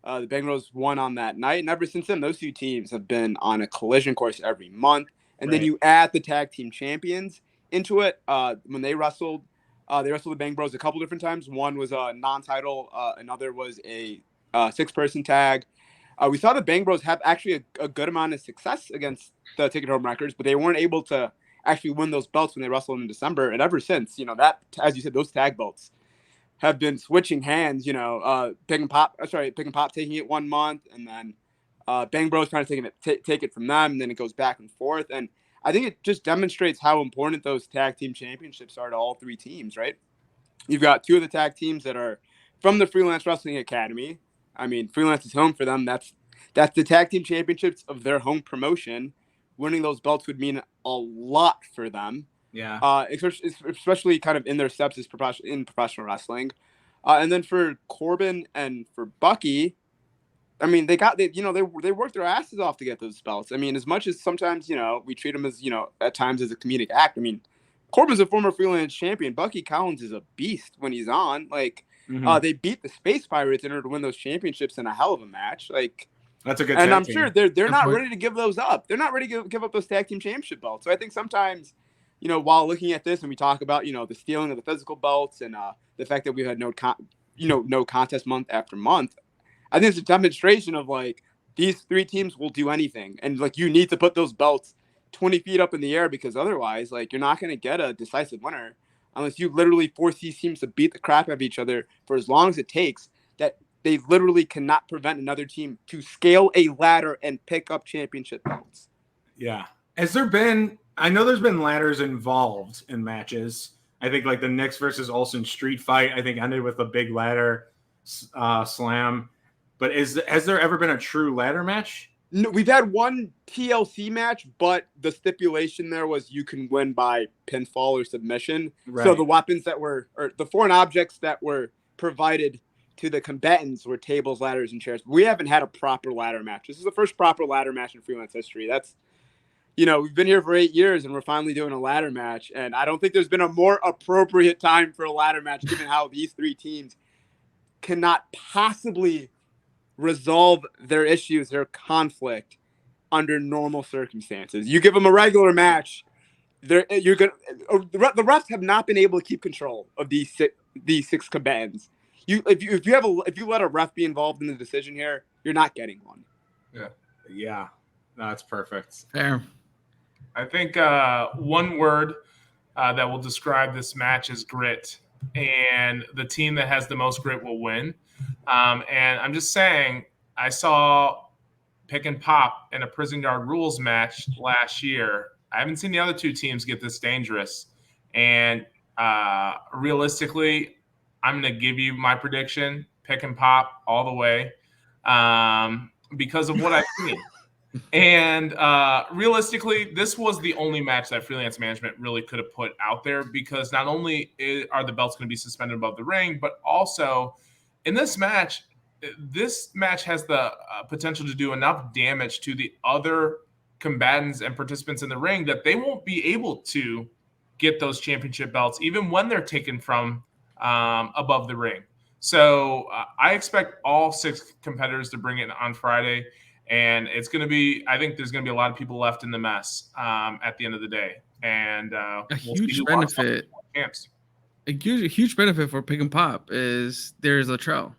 The Bang Bros won on that night, and ever since then, those two teams have been on a collision course every month. And then you add the tag team champions into it. When they wrestled the Bang Bros a couple different times. One was a non-title, another was a 6-person tag. We saw the Bang Bros have actually a good amount of success against the Ticket Home Records, but they weren't able to actually win those belts when they wrestled in December. And ever since, you know, that, as you said, those tag belts have been switching hands, you know, Pick and Pop taking it 1 month, and then Bang Bros trying to take it from them, and then it goes back and forth. And I think it just demonstrates how important those tag team championships are to all three teams, right? You've got two of the tag teams that are from the Freelance Wrestling Academy. I mean, Freelance is home for them. That's the tag team championships of their home promotion. Winning those belts would mean a lot for them. Yeah. Especially kind of in their steps in professional wrestling. And then for Corbin and for Bucky, I mean, they worked their asses off to get those belts. I mean, as much as sometimes, you know, we treat them as, you know, at times as a comedic act. I mean, Corbin's a former freelance champion. Bucky Collins is a beast when he's on. Like, they beat the Space Pirates in order to win those championships in a hell of a match. Like, that's a good. And I'm sure they're not ready to give those up. They're not ready to give up those tag team championship belts. So I think sometimes, you know, while looking at this and we talk about, you know, the stealing of the physical belts and the fact that we had no contest month after month, I think it's a demonstration of like these three teams will do anything, and like you need to put those belts 20 feet up in the air because otherwise, like, you're not going to get a decisive winner unless you literally force these teams to beat the crap out of each other for as long as it takes. That they literally cannot prevent another team to scale a ladder and pick up championship belts. Yeah. I know there's been ladders involved in matches. I think like the Knicks versus Olsen street fight, I think ended with a big ladder slam. But has there ever been a true ladder match? No, we've had one TLC match, but the stipulation there was you can win by pinfall or submission. Right. So the weapons or the foreign objects that were provided to the combatants were tables, ladders, and chairs. We haven't had a proper ladder match. This is the first proper ladder match in freelance history. That's, you know, we've been here for 8 years and we're finally doing a ladder match. And I don't think there's been a more appropriate time for a ladder match, given how these three teams cannot possibly resolve their issues, their conflict under normal circumstances. You give them a regular match, the refs have not been able to keep control of these six combatants. If you let a ref be involved in the decision here, you're not getting one. Yeah, that's perfect. Fair. I think one word that will describe this match is grit, and the team that has the most grit will win. And I'm just saying, I saw Pick and Pop in a Prison Yard Rules match last year. I haven't seen the other two teams get this dangerous. And realistically, I'm going to give you my prediction, Pick and Pop all the way, because of what I've seen. And realistically, this was the only match that Freelance Management really could have put out there, because not only are the belts going to be suspended above the ring, but also in this match has the potential to do enough damage to the other combatants and participants in the ring that they won't be able to get those championship belts, even when they're taken from above the ring. So I expect all 6 competitors to bring it on Friday. And it's going to be, I think there's going to be a lot of people left in the mess at the end of the day. And we'll huge benefit. Champs. A huge benefit for Pick and Pop is there's Latrell.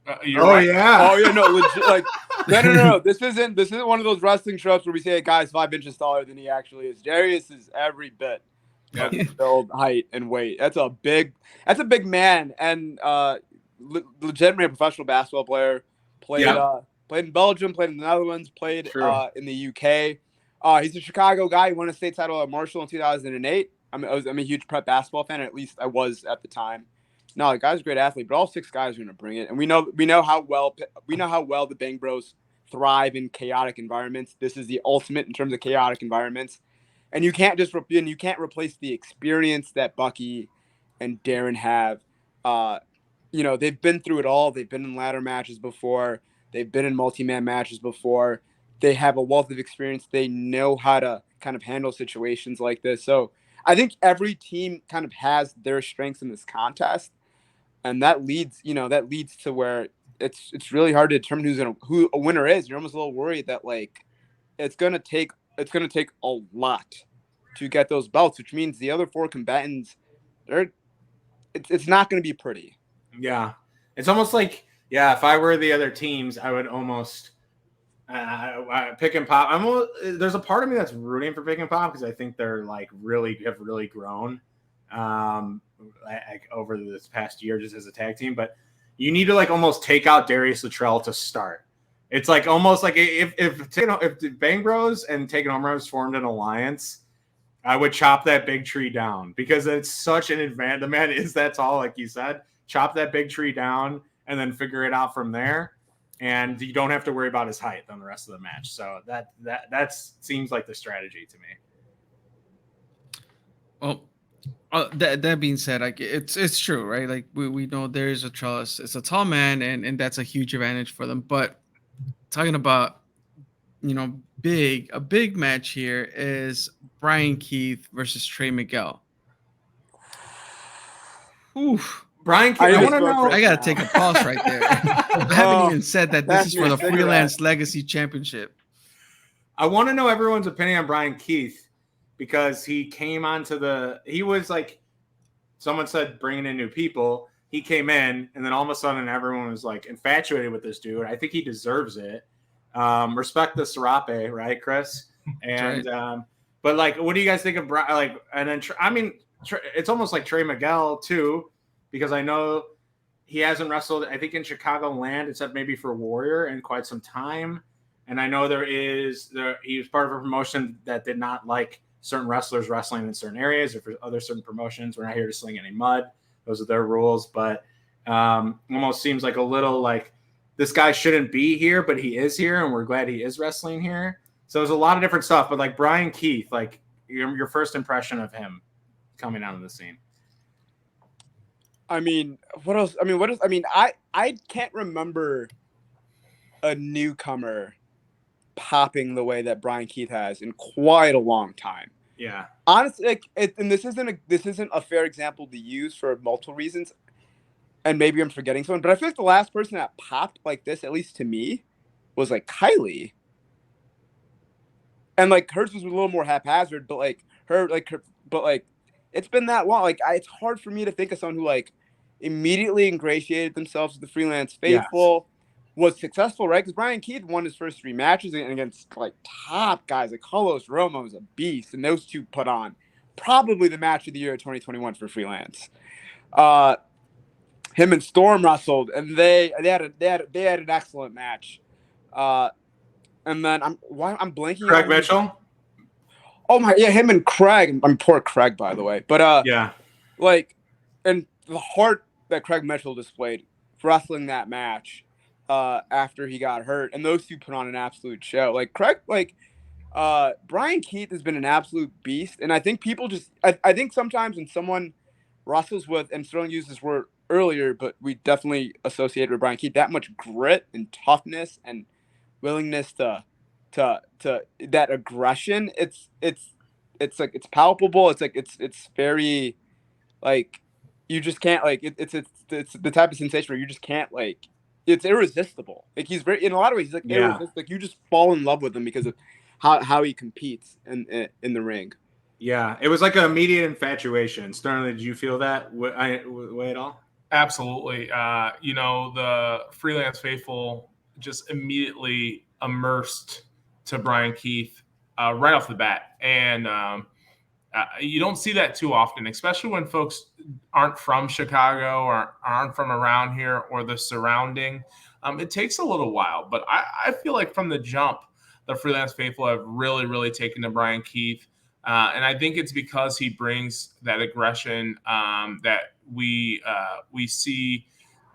Right. Yeah. Oh yeah, no, legit, like no. This isn't one of those wrestling tropes where we say a guy's 5 inches taller than he actually is. Darius is every bit of his build, height, and weight. That's a big man, and legitimately a professional basketball player. Played in Belgium, played in the Netherlands, played in the UK. He's a Chicago guy. He won a state title at Marshall in 2008. I'm a huge prep basketball fan, or at least I was at the time. No, the guy's a great athlete, but all 6 guys are going to bring it, and we know how well the Bang Bros thrive in chaotic environments. This is the ultimate in terms of chaotic environments, and you can't replace the experience that Bucky and Darren have. They've been through it all. They've been in ladder matches before. They've been in multi-man matches before. They have a wealth of experience. They know how to kind of handle situations like this. So I think every team kind of has their strengths in this contest. And that leads to where it's really hard to determine who a winner is. You're almost a little worried that like it's gonna take a lot to get those belts, which means the other 4 combatants, it's not gonna be pretty. Yeah, it's almost like if I were the other teams, I would almost Pick and Pop. There's a part of me that's rooting for Pick and Pop because I think they're like have really grown. Like over this past year just as a tag team, but you need to like almost take out Darius Latrell to start. It's like almost like if Bang Bros and Taken Home Runs formed an alliance, I would chop that big tree down because it's such an advantage. The man is that tall, like you said. Chop that big tree down and then figure it out from there, and you don't have to worry about his height on the rest of the match. So that seems like the strategy to me. Well. That being said, like it's true, right? Like we know there is a trust. It's a tall man, and that's a huge advantage for them. But talking about a big match here is Brian Keith versus Trey Miguel. Oof. Brian Keith, I want to know. I gotta take a pause right there. I haven't even said that this is for the Freelance Legacy Championship. I want to know everyone's opinion on Brian Keith. Because he came he was like, someone said bringing in new people. He came in, and then all of a sudden everyone was like infatuated with this dude. I think he deserves it. Respect the Serape, right, Chris? And right. But like, what do you guys think of Brian? Like, and then it's almost like Trey Miguel too, because I know he hasn't wrestled, I think, in Chicagoland, except maybe for Warrior in quite some time. And I know he was part of a promotion that did not like certain wrestlers wrestling in certain areas or for other certain promotions. We're not here to sling any mud. Those are their rules. But almost seems like a little like this guy shouldn't be here, but he is here, and we're glad he is wrestling here. So there's a lot of different stuff. But like Brian Keith, like your first impression of him coming out of the scene. I mean, what else? I can't remember a newcomer popping the way that Brian Keith has in quite a long time. Yeah. Honestly, and this isn't a fair example to use for multiple reasons, and maybe I'm forgetting someone, but I feel like the last person that popped like this, at least to me, was like Kylie. And like hers was a little more haphazard, but it's been that long. Like it's hard for me to think of someone who like immediately ingratiated themselves with the Freelance faithful. Yes. Was successful, right? Because Brian Keith won his first 3 matches against like top guys. Like Carlos Romo was a beast, and those 2 put on probably the match of the year of 2021 for Freelance. Him and Storm wrestled, and they had an excellent match. And then I'm blanking. Craig Mitchell. Oh my, yeah, him and Craig. I'm poor Craig, by the way. But yeah, like, and the heart that Craig Mitchell displayed wrestling that match. after he got hurt, and those two put on an absolute show. Brian Keith has been an absolute beast, and I think people I think sometimes when someone wrestles with, and Sterling used this word earlier, but we definitely associate with Brian Keith that much grit and toughness and willingness to that aggression. It's like it's palpable. It's like it's very like you just can't like it's the type of sensation where you just can't like it's irresistible. Like he's very in a lot of ways he's like irresistible. Like you just fall in love with him because of how he competes in the ring. Yeah, it was like an immediate infatuation. Sterling, did you feel that way at all? Absolutely. The Freelance faithful just immediately immersed to Brian Keith right off the bat. And you don't see that too often, especially when folks aren't from Chicago or aren't from around here or the surrounding. It takes a little while, but I feel like from the jump, the Freelance faithful have really, really taken to Brian Keith. And I think it's because he brings that aggression that we see.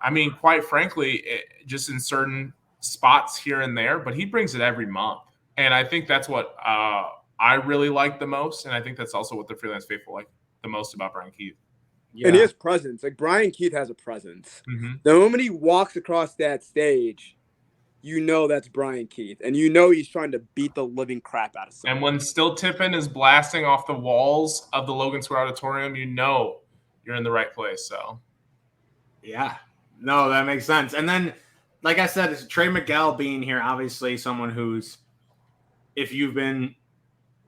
I mean, quite frankly, just in certain spots here and there, but he brings it every month. And I think that's what I really like the most. And I think that's also what the Freelance faithful like the most about Brian Keith. Yeah. And he has presence. Like Brian Keith has a presence. Mm-hmm. The moment he walks across that stage, you know that's Brian Keith, and you know he's trying to beat the living crap out of someone. And when Still Tippin' is blasting off the walls of the Logan Square Auditorium, you know you're in the right place. So, yeah, no, that makes sense. And then, like I said, it's Trey Miguel being here, obviously someone who's, if you've been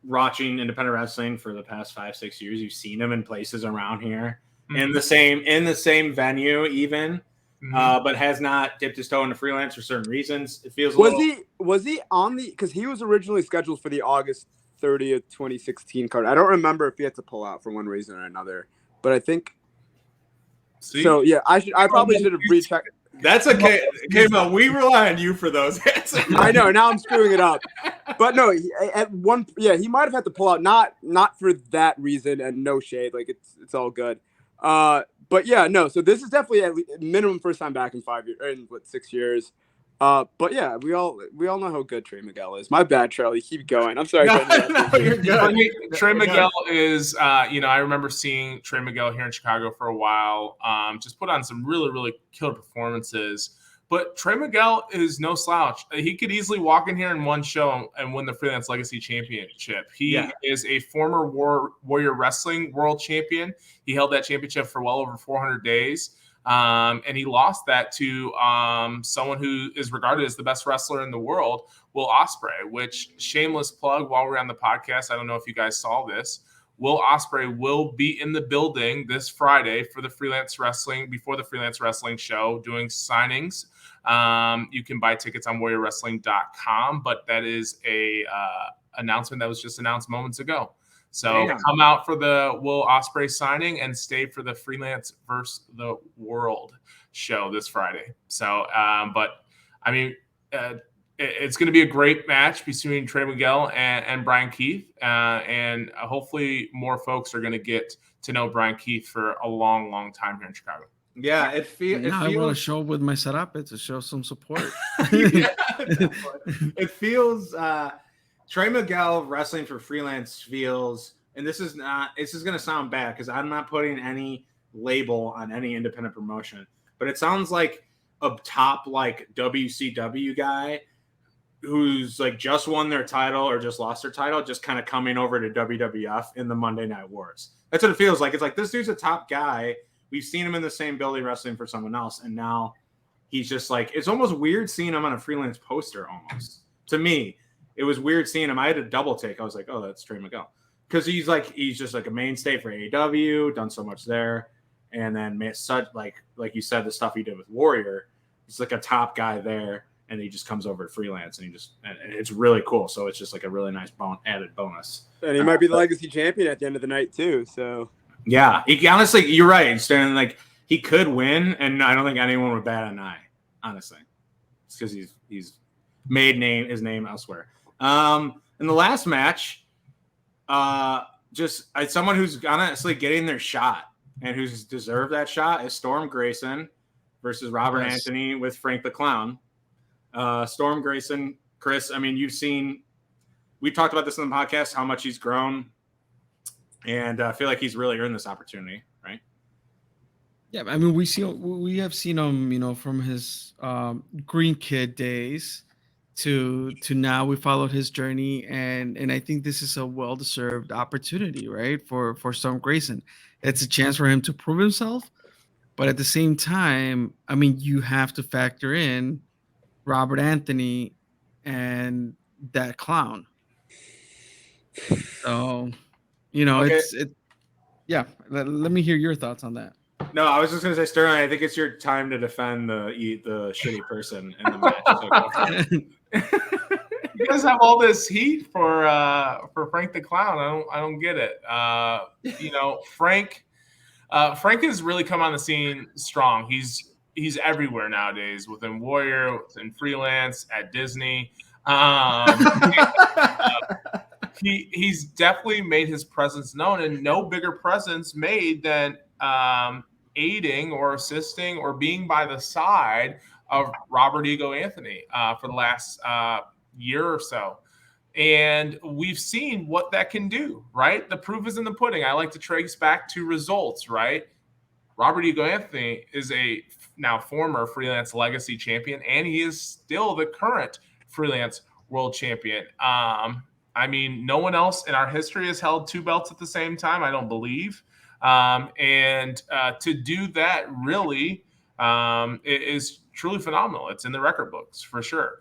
watching independent wrestling for the past 5-6 years, you've seen him in places around here, in the same venue, even. But has not dipped his toe into freelance for certain reasons. It feels was he on the because he was originally scheduled for the August 30th, 2016 card. I don't remember if he had to pull out for one reason or another, but I think so. Yeah, I probably should have rechecked. That's okay. Mel, we rely on you for those answers. I know. Now I'm screwing it up. But no, he might have had to pull out, not for that reason, and no shade. Like it's all good. But yeah, no. So this is definitely at least minimum first time back in 5 years, in 6 years. But yeah, we all know how good Trey Miguel is. My bad, Charlie. Keep going. I'm sorry. No, you're good. Trey Miguel is, I remember seeing Trey Miguel here in Chicago for a while. Just put on some really, really killer performances. But Trey Miguel is no slouch. He could easily walk in here in one show and win the Freelance Legacy Championship. He is a former Warrior Wrestling World Champion. He held that championship for well over 400 days. And he lost that to someone who is regarded as the best wrestler in the world, Will Ospreay, which, shameless plug while we're on the podcast, I don't know if you guys saw this, Will Ospreay will be in the building this Friday for the Freelance Wrestling, before the Freelance Wrestling show, doing signings. You can buy tickets on warriorwrestling.com, but that is a announcement that was just announced moments ago. So come out for the Will Ospreay signing and stay for the Freelance Vs The World show this Friday. So, but I mean, it's going to be a great match between Trey Miguel and Brian Keith. And hopefully more folks are going to get to know Brian Keith for a long, long time here in Chicago. Yeah, it feels. I want to show up with my setup to show some support. It feels. Trey Miguel wrestling for freelance feels, and this is going to sound bad because I'm not putting any label on any independent promotion, but it sounds like a top like WCW guy who's like just won their title or just lost their title, just kind of coming over to WWF in the Monday Night Wars. That's what it feels like. It's like this dude's a top guy. We've seen him in the same building wrestling for someone else, and now he's just like, it's almost weird seeing him on a freelance poster almost. To me, it was weird seeing him. I had a double take. I was like, oh, that's Trey Miguel. Because he's just like a mainstay for AEW, done so much there. And then such like you said, the stuff he did with Warrior, he's like a top guy there. And he just comes over to freelance and it's really cool. So it's just like a really nice added bonus. And he might be the legacy champion at the end of the night too. So yeah, he honestly, you're right. Stan, like he could win, and I don't think anyone would bat an eye. Honestly, it's because he's made his name elsewhere. In the last match, someone who's honestly getting their shot and who's deserved that shot is Storm Grayson versus Robert Anthony with Frank the Clown. Storm Grayson, Chris, I mean, we've talked about this in the podcast, how much he's grown. And I feel like he's really earned this opportunity, right? Yeah, I mean, we have seen him, from his Green Kid days to now. We followed his journey, and I think this is a well deserved opportunity, right, for Storm Grayson. It's a chance for him to prove himself, but at the same time, I mean, you have to factor in Robert Anthony and that clown. So, Okay. yeah. Let me hear your thoughts on that. No, I was just going to say, Sterling, I think it's your time to defend the shitty person in the match. So go ahead. You guys have all this heat for Frank the Clown. I don't get it. Frank has really come on the scene strong. He's everywhere nowadays, within Warrior, within Freelance, at Disney. He's definitely made his presence known, and no bigger presence made than aiding or assisting or being by the side of Robert Ego Anthony for the last year or so. And we've seen what that can do, right? The proof is in the pudding. I like to trace back to results, right? Robert Ego Anthony is a now former Freelance Legacy champion, and he is still the current Freelance World Champion. I mean, no one else in our history has held two belts at the same time, I don't believe. And to do that really is truly phenomenal. It's in the record books for sure.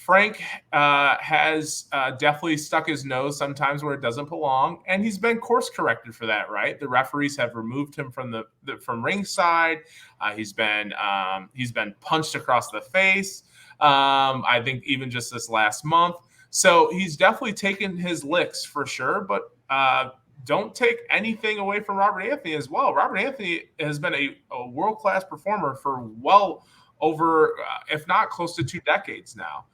Frank has definitely stuck his nose sometimes where it doesn't belong, and he's been course corrected for that, right? The referees have removed him from ringside. He's been punched across the face. I think even just this last month. So he's definitely taken his licks for sure, but don't take anything away from Robert Anthony as well. Robert Anthony has been a world-class performer for well over, if not close to 2 decades now.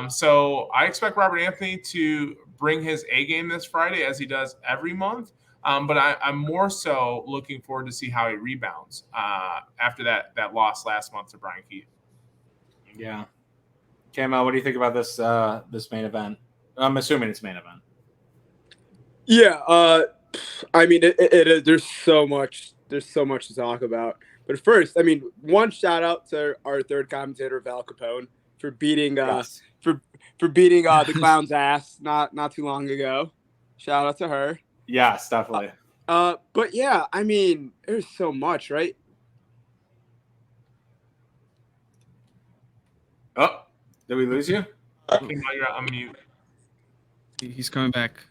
So I expect Robert Anthony to bring his A game this Friday, as he does every month. But I'm more so looking forward to see how he rebounds after that loss last month to Brian Keith. Yeah. Camo, what do you think about this main event? I'm assuming it's main event. Yeah, I mean, there's so much to talk about. But first, I mean, one shout out to our third commentator, Val Capone, for beating Yes. for beating the Clown's ass not too long ago. Shout out to her. Yes, definitely. But yeah, I mean, there's so much, right? Oh, did we lose you? You're on mute. He's coming back.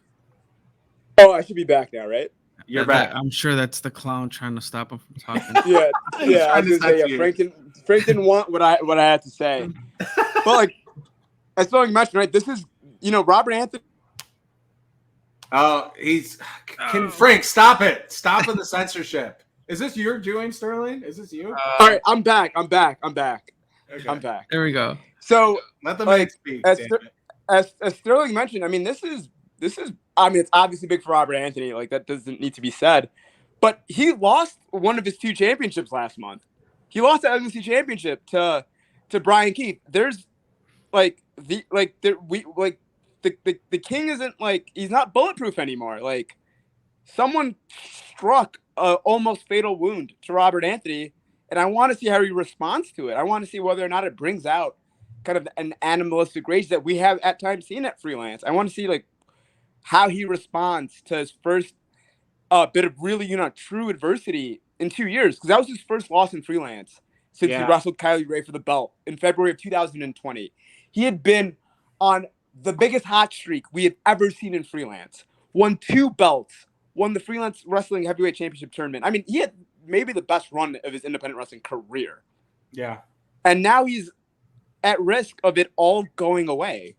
Oh, I should be back now, right? You're back. I'm sure that's the clown trying to stop him from talking. Yeah. I trying was to gonna say, touch yeah, you. Frank didn't want what I had to say. But like, as Sterling mentioned, right? This is Robert Anthony. Oh, Frank, stop it. Stop with the censorship. Is this your doing, Sterling? Is this you? All right, I'm back. Okay. I'm back. There we go. So Let the like, man speak. as damn Ster- it. as Sterling mentioned, I mean, this is. I mean, it's obviously big for Robert Anthony. Like, that doesn't need to be said. But he lost one of his 2 championships last month. He lost the LMC championship to Brian Keith. There's the king isn't he's not bulletproof anymore. Like, someone struck a almost fatal wound to Robert Anthony, and I want to see how he responds to it. I want to see whether or not it brings out kind of an animalistic rage that we have at times seen at Freelance. I want to see how he responds to his first bit of really true adversity in 2 years, because that was his first loss in Freelance since he wrestled Kylie Ray for the belt in February of 2020. He had been on the biggest hot streak we had ever seen in Freelance. Won 2 belts. Won the Freelance Wrestling Heavyweight Championship tournament. I mean, he had maybe the best run of his independent wrestling career. Yeah. And now he's at risk of it all going away.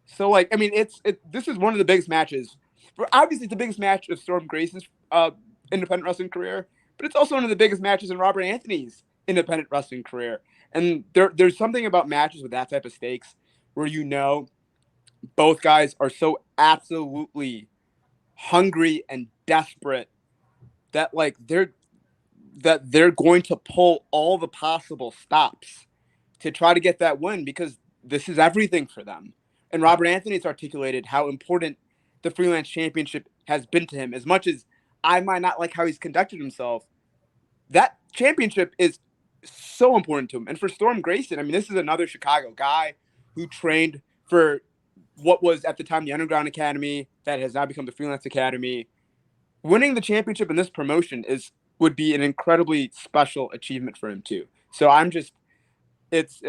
So, I mean, this is one of the biggest matches. Obviously, it's the biggest match of Storm Grayson's independent wrestling career, but it's also one of the biggest matches in Robert Anthony's independent wrestling career. And there's something about matches with that type of stakes where both guys are so absolutely hungry and desperate that they're going to pull all the possible stops to try to get that win because this is everything for them. And Robert Anthony's articulated how important the Freelance Championship has been to him. As much as I might not like how he's conducted himself, that championship is so important to him. And for Storm Grayson, I mean, this is another Chicago guy who trained for what was at the time the Underground Academy that has now become the Freelance Academy. Winning the championship in this promotion would be an incredibly special achievement for him too. So I'm just, it's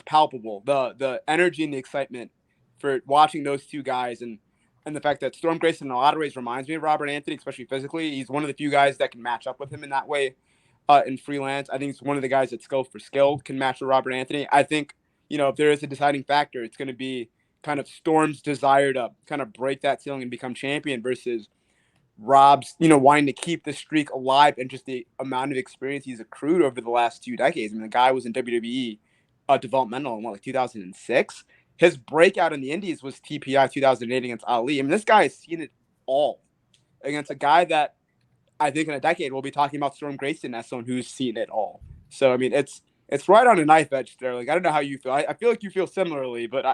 palpable, the energy and the excitement for watching those two guys, and the fact that Storm Grayson in a lot of ways reminds me of Robert Anthony, especially physically. He's one of the few guys that can match up with him in that way in Freelance. I think he's one of the guys that skill for skill can match with Robert Anthony. I think, if there is a deciding factor, it's going to be kind of Storm's desire to kind of break that ceiling and become champion versus Rob's, wanting to keep the streak alive and just the amount of experience he's accrued over the last 2 decades. I mean, the guy was in WWE developmental in 2006. His breakout in the Indies was TPI 2008 against Ali. I mean, this guy has seen it all against a guy that I think in a decade we'll be talking about Storm Grayson as someone who's seen it all. So, I mean, it's right on a knife edge, Sterling. I don't know how you feel. I feel like you feel similarly, but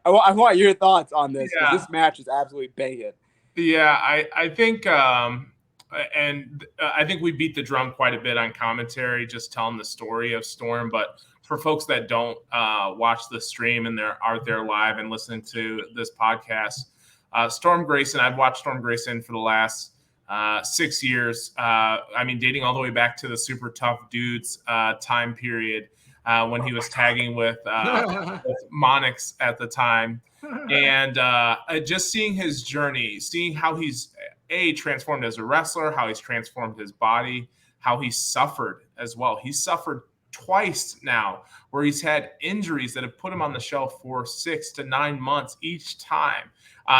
I want your thoughts on this because this match is absolutely banging. Yeah, I think, and I think we beat the drum quite a bit on commentary, just telling the story of Storm. But for folks that don't watch the stream and they're out there live and listening to this podcast, Storm Grayson, I've watched Storm Grayson for the last 6 years. I mean, dating all the way back to the Super Tough Dudes time period when he was tagging with Monarchs at the time. And just seeing his journey, seeing how he's transformed as a wrestler, how he's transformed his body, how he's suffered as well. He's suffered twice now where he's had injuries that have put him on the shelf for 6 to 9 months each time.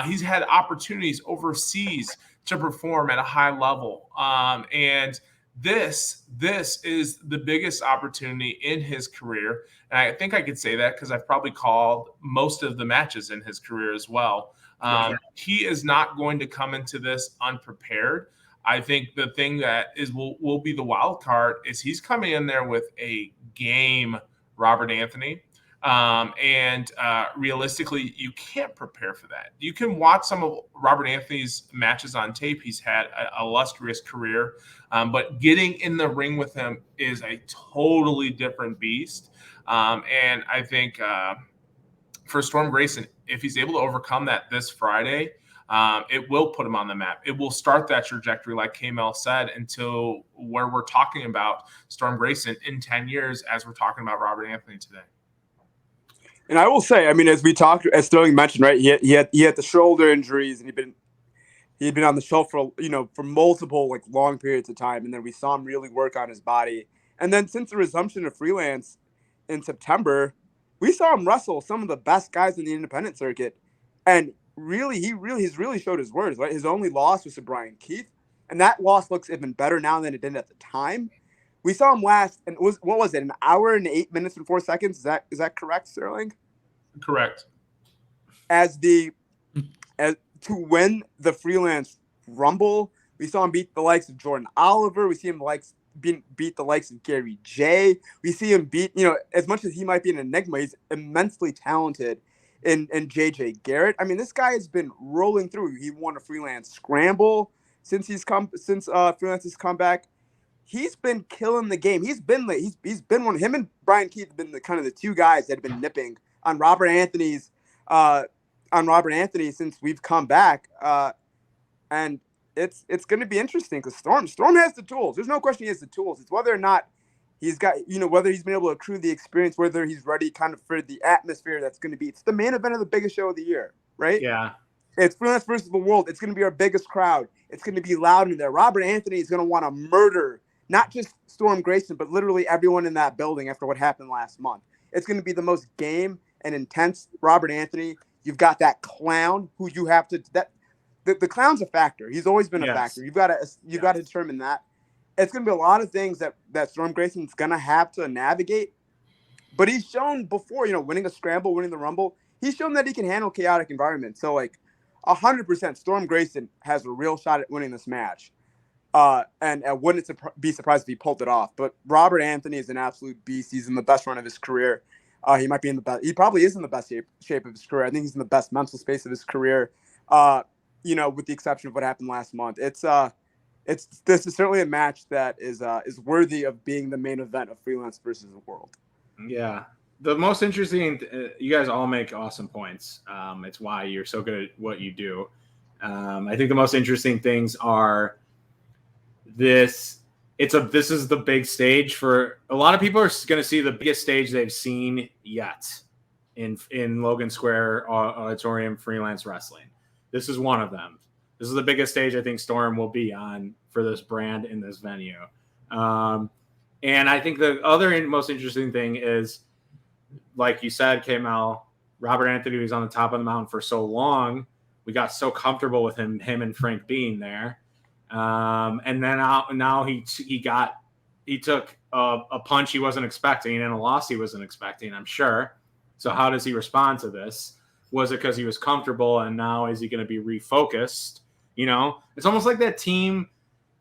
He's had opportunities overseas to perform at a high level. And this is the biggest opportunity in his career. And I think I could say that because I've probably called most of the matches in his career as well. He is not going to come into this unprepared. I think the thing that will be the wild card is he's coming in there with a game Robert Anthony. And realistically, you can't prepare for that. You can watch some of Robert Anthony's matches on tape. He's had an illustrious career, but getting in the ring with him is a totally different beast. And I think for Storm Grayson, if he's able to overcome that this Friday, it will put him on the map. It will start that trajectory, like K-Mel said, until where we're talking about Storm Grayson in 10 years as we're talking about Robert Anthony today. And I will say, I mean, as Sterling mentioned, right, he had the shoulder injuries, and he'd been on the shelf for multiple long periods of time, and then we saw him really work on his body. And then since the resumption of Freelance in September, we saw him wrestle some of the best guys in the independent circuit, and he's really showed his worth. Right, his only loss was to Brian Keith, and that loss looks even better now than it did at the time. We saw him last, and what was it, an hour and 8 minutes and 4 seconds? Is that correct, Sterling? Correct. As to win the Freelance Rumble, we saw him beat the likes of Jordan Oliver. We see him beat the likes of Gary J. We see him beat, as much as he might be an enigma, he's immensely talented in JJ Garrett. I mean, this guy has been rolling through. He won a Freelance Scramble since Freelance has come back. He's been killing the game. He's been one. Him and Brian Keith have been the two guys that have been nipping on Robert Anthony since we've come back. And it's going to be interesting because Storm has the tools. There's no question he has the tools. It's whether or not he's got, whether he's been able to accrue the experience, whether he's ready kind of for the atmosphere that's going to be. It's the main event of the biggest show of the year, right? Yeah. It's Freelance versus the World. It's going to be our biggest crowd. It's going to be loud in there. Robert Anthony is going to want to murder not just Storm Grayson, but literally everyone in that building after what happened last month. It's going to be the most game and intense Robert Anthony. You've got that clown who you have to the clown's a factor. He's always been a factor. You've got to determine that. It's going to be a lot of things that Storm Grayson's going to have to navigate. But he's shown before, winning a scramble, winning the Rumble, he's shown that he can handle chaotic environments. So 100% Storm Grayson has a real shot at winning this match. And I wouldn't be surprised if he pulled it off. But Robert Anthony is an absolute beast. He's in the best run of his career. He might be in the best. He probably is in the best shape of his career. I think he's in the best mental space of his career. With the exception of what happened last month. This is certainly a match that is worthy of being the main event of Freelance versus the World. Yeah. The most interesting, you guys all make awesome points. It's why you're so good at what you do. I think the most interesting things are this. This is the big stage for a lot of people are going to see the biggest stage they've seen yet in Logan Square Auditorium Freelance Wrestling. This is one of them. This is the biggest stage I think Storm will be on for this brand in this venue. And I think the other most interesting thing is, like you said, K-Mel, Robert Anthony was on the top of the mountain for so long. We got so comfortable with him and Frank being there. And then now he took a punch he wasn't expecting and a loss he wasn't expecting, I'm sure. So how does he respond to this? Was it because he was comfortable and now is he going to be refocused? It's almost like that team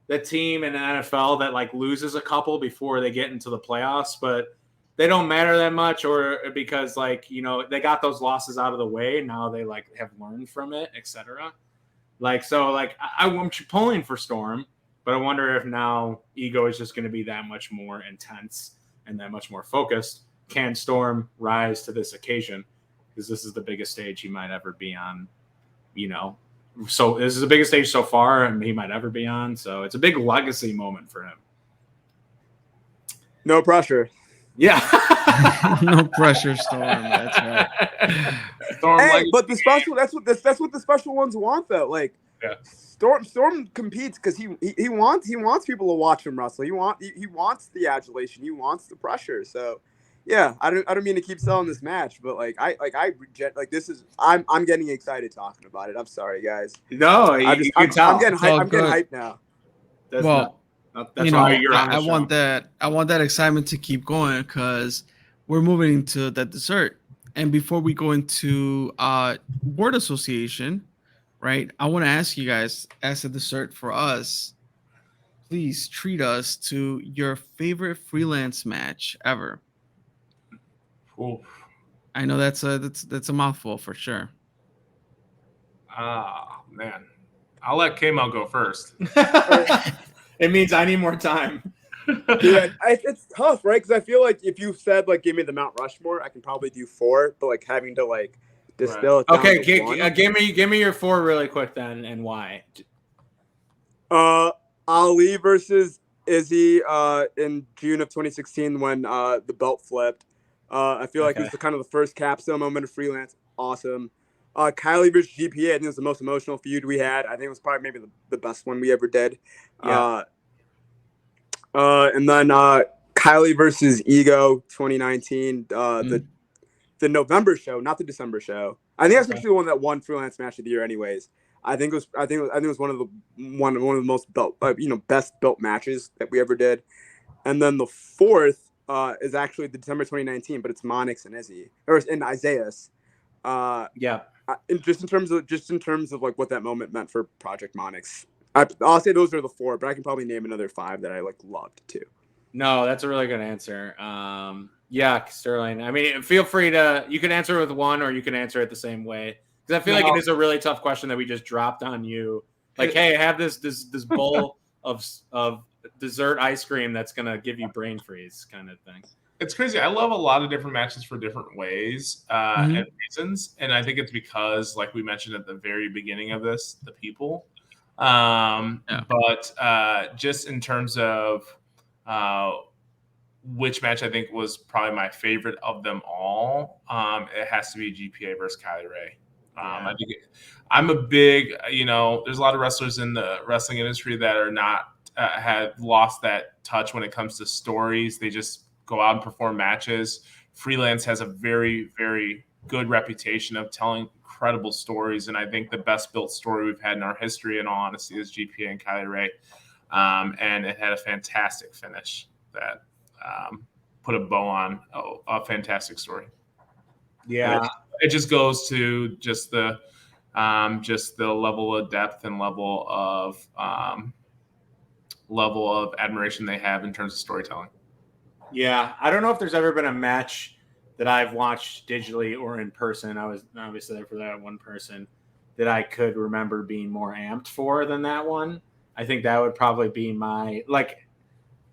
in the NFL that like loses a couple before they get into the playoffs, but they don't matter that much, or because they got those losses out of the way. Now they have learned from it, etc. I'm pulling for Storm, but I wonder if now Ego is just going to be that much more intense and that much more focused. Can Storm rise to this occasion? Because this is the biggest stage he might ever be on, So this is the biggest stage so far and he might ever be on. So it's a big legacy moment for him. No pressure. Yeah. No pressure, Storm. That's right. Storm, but the special that's what the special ones want though. Storm competes because he wants people to watch him wrestle. He wants the adulation. He wants the pressure. So yeah, I don't mean to keep selling this match, but I'm getting excited talking about it. I'm sorry, guys. No, I'm getting hyped now. That's why you're on the show. I want that excitement to keep going because we're moving into that dessert. And before we go into word association, right? I want to ask you guys, as a dessert for us, please treat us to your favorite freelance match ever. Ooh. I know that's a mouthful for sure. Man, I'll let K-Mel go first. It means I need more time. Yeah, it's tough, right? Because I feel like if you said give me the Mount Rushmore, I can probably do 4, but having to distill it down to one. give me your 4 really quick then, and why? Ali versus Izzy in June of 2016 when the belt flipped. I feel like it was the first capstone moment of freelance. Awesome. Kylie versus GPA, I think it was the most emotional feud we had. I think it was probably maybe the best one we ever did. Yeah. And then Kylie versus Ego 2019, the November show, not the December show. I think that's actually the one that won freelance match of the year, anyways. I think it was one of the most best built matches that we ever did. And then the 4th is actually the December 2019, but it's Monarchs and Izzy and Isaiah's. Just in terms of what that moment meant for Project Monarchs. I'll say those are the 4, but I can probably name another 5 that I loved too. No, that's a really good answer. Sterling. I mean, feel free you can answer with 1 or you can answer it the same way. Because I feel like it is a really tough question that we just dropped on you. Hey, have this bowl of dessert ice cream that's gonna give you brain freeze kind of thing. It's crazy. I love a lot of different matches for different ways and reasons, and I think it's because, like we mentioned at the very beginning of this, the people. But just in terms of which match I think was probably my favorite of them all, it has to be GPA versus Kylie Ray. I think I'm a big, there's a lot of wrestlers in the wrestling industry that are not have lost that touch when it comes to stories. They just go out and perform matches. Freelance has a very, very good reputation of telling incredible stories, and I think the best built story we've had in our history, in all honesty, is GPA and Kylie Ray. And it had a fantastic finish that put a bow on a fantastic story. Yeah, it just goes to just the level of depth and level of admiration they have in terms of storytelling. Yeah, I don't know if there's ever been a match that I've watched digitally or in person. I was obviously there for that one person that I could remember being more amped for than that one. I think that would probably be my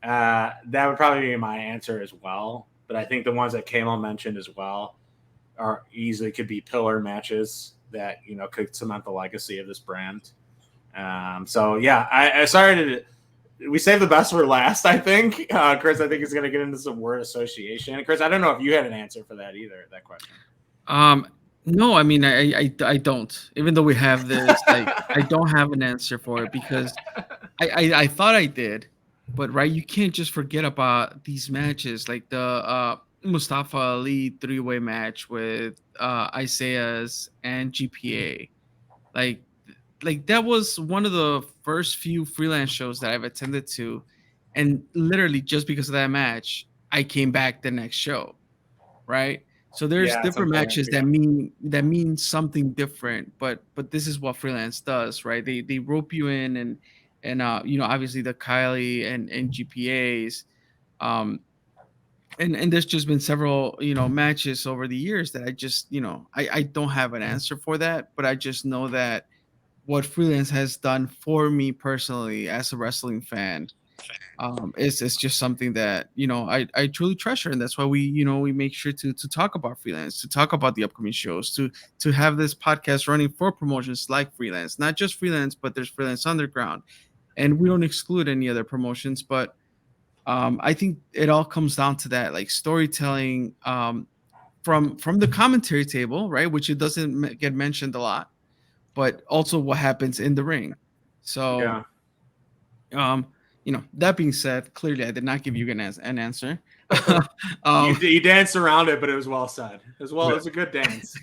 answer as well. But I think the ones that Kamal mentioned as well are easily could be pillar matches that could cement the legacy of this brand. So yeah, I sorry to. We saved the best for last, I think. Chris, I think is going to get into some word association. And Chris, I don't know if you had an answer for that either, that question. No, I mean, I don't. Even though we have this, I don't have an answer for it because I thought I did, but right, you can't just forget about these matches like the Mustafa Ali 3-way match with Isaiah's and GPA. Like that was one of the first few freelance shows that I've attended to, and literally just because of that match, I came back the next show, right? So there's different matches that mean something different, but this is what freelance does, right? They rope you in and obviously the Kylie and GPAs, and there's just been several matches over the years that I just I don't have an answer for that, but I just know that what freelance has done for me personally as a wrestling fan it's just something that I truly treasure, and that's why we make sure to talk about freelance, to talk about the upcoming shows, to have this podcast running for promotions like freelance, not just freelance, but there's freelance underground, and we don't exclude any other promotions, but I think it all comes down to that, like storytelling from the commentary table, right, which it doesn't get mentioned a lot, but also what happens in the ring. So that being said, clearly I did not give you an answer. You danced around it, but it was well said. It was a good dance.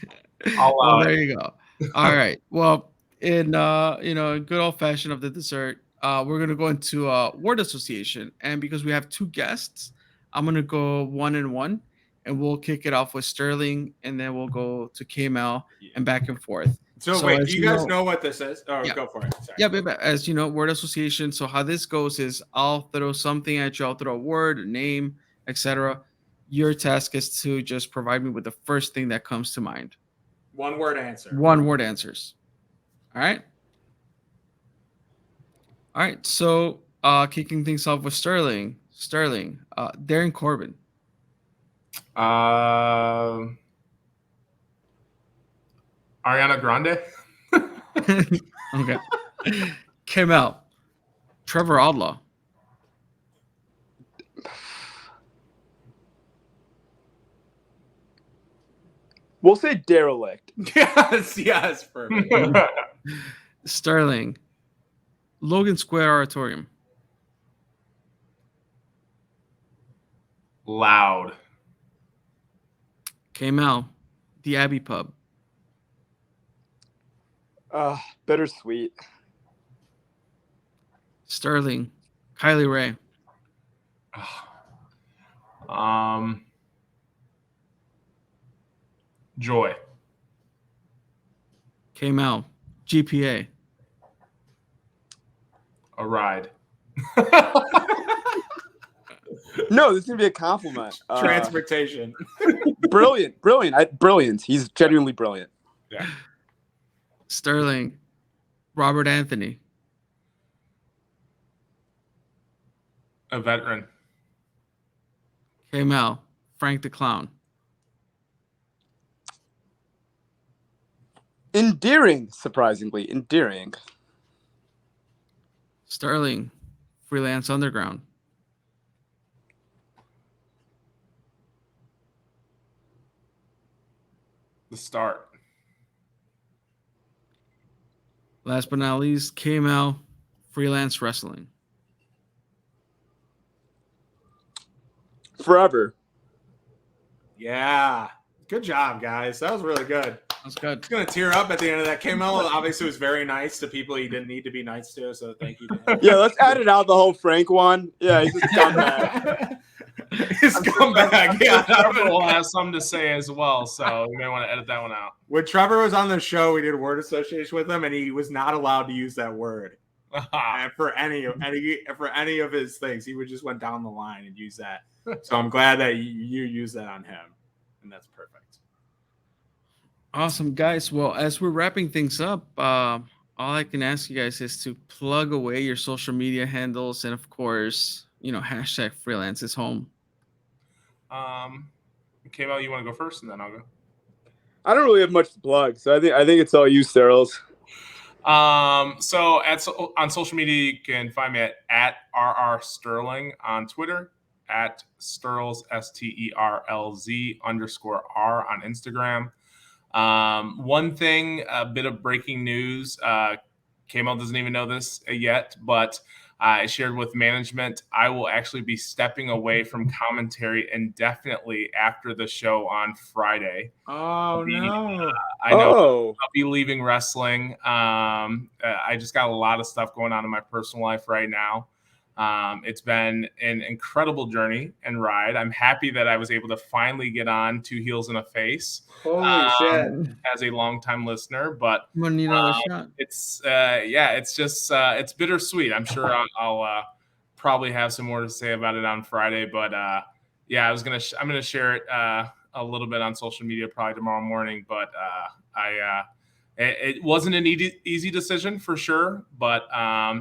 There you go. All right. Well, in good old fashion of the dessert, we're gonna go into word association, and because we have two guests, I'm gonna go 1-1, and we'll kick it off with Sterling, and then we'll go to Kamal and back and forth. So wait, do you guys know what this is? Oh, yeah. Go for it. Sorry. Yeah, but as you know, word association. So how this goes is I'll throw something at you. I'll throw a word, a name, etc. Your task is to just provide me with the first thing that comes to mind. One word answer. One word answers. All right. All right. So kicking things off with Sterling. Darren Corbin. Ariana Grande. Okay. Came out. Trevor Odlaw. We'll say derelict. Yes, perfect. Sterling. Logan Square Auditorium. Loud. Came out. The Abbey Pub. Bittersweet. Sterling. Kylie Ray. Joy. Came out. GPA. A ride. No, this is gonna be a compliment. Transportation. Brilliant. Brilliant. He's genuinely brilliant. Yeah. Sterling. Robert Anthony. A veteran. Came out. Frank the Clown. Endearing, surprisingly. Endearing. Sterling. Freelance Underground. The start. Last but not least, KML Freelance Wrestling. Forever. Yeah. Good job, guys. That was really good. That's good. I'm going to tear up at the end of that. KML obviously was very nice to people he didn't need to be nice to, so thank you to him. Yeah, let's edit out the whole Frank one. Yeah, he's a scumbag. His scumbag. Yeah. Trevor will have something to say as well, so you may want to edit that one out. When Trevor was on the show, we did word association with him, and he was not allowed to use that word. And for any of his things, he would just went down the line and use that. So I'm glad that you use that on him. and that's perfect. Awesome, guys. Well, as we're wrapping things up, all I can ask you guys is to plug away your social media handles, and of course, hashtag freelance is home. K-Mal, you want to go first, and then I'll go. I don't really have much to plug, so I think it's all you, Sterls. So on social media, you can find me at RR Sterling on Twitter, at Sterls STERLZ _ R on Instagram. One thing, a bit of breaking news. K-Mal doesn't even know this yet, but I shared with management I will actually be stepping away from commentary indefinitely after the show on Friday. No. I know I'll be leaving wrestling. I just got a lot of stuff going on in my personal life right now. It's been an incredible journey and ride. I'm happy that I was able to finally get on 2 Heels and a Face. Holy shit. As a longtime listener, but Shot. it's it's just it's bittersweet. I'm sure I'll probably have some more to say about it on Friday, but I'm gonna share it a little bit on social media probably tomorrow morning. But it wasn't an easy decision for sure, but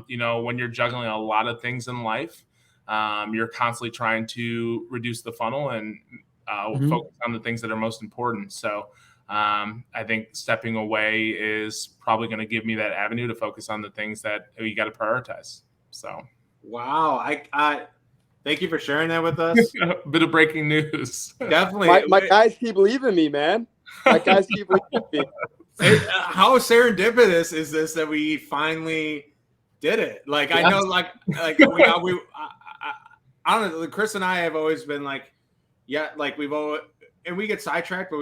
when you're juggling a lot of things in life, you're constantly trying to reduce the funnel and focus on the things that are most important. So I think stepping away is probably going to give me that avenue to focus on the things that you got to prioritize. So, wow. I thank you for sharing that with us. A bit of breaking news. Definitely. My guys keep leaving me, man. My guys keep leaving me. How serendipitous is this that we finally did it? Like, I know, like we I don't know. Chris and I have always been like, we've always. And we get sidetracked, but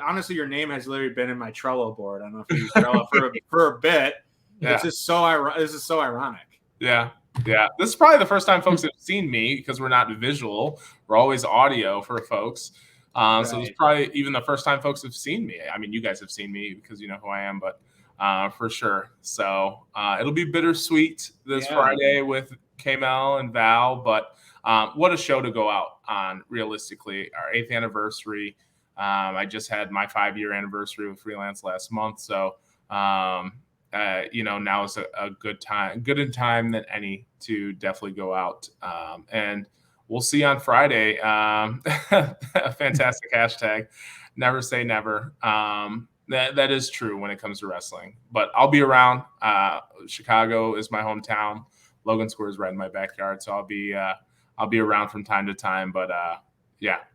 honestly, your name has literally been in my Trello board. I don't know if you use Trello for a bit. Yeah. It's just so this is so ironic. Yeah. This is probably the first time folks have seen me because we're not visual. We're always audio for folks. Right. So it's probably even the first time folks have seen me. I mean, you guys have seen me because you know who I am, but for sure. So it'll be bittersweet this Friday with K-Mal and Val, but what a show to go out on, realistically. Our 8th anniversary. I just had my 5-year anniversary with Freelance last month. So, now is a good in time than any to definitely go out. And we'll see on Friday. A fantastic hashtag. Never say never. That is true when it comes to wrestling. But I'll be around. Chicago is my hometown. Logan Square is right in my backyard. So I'll be around from time to time, but that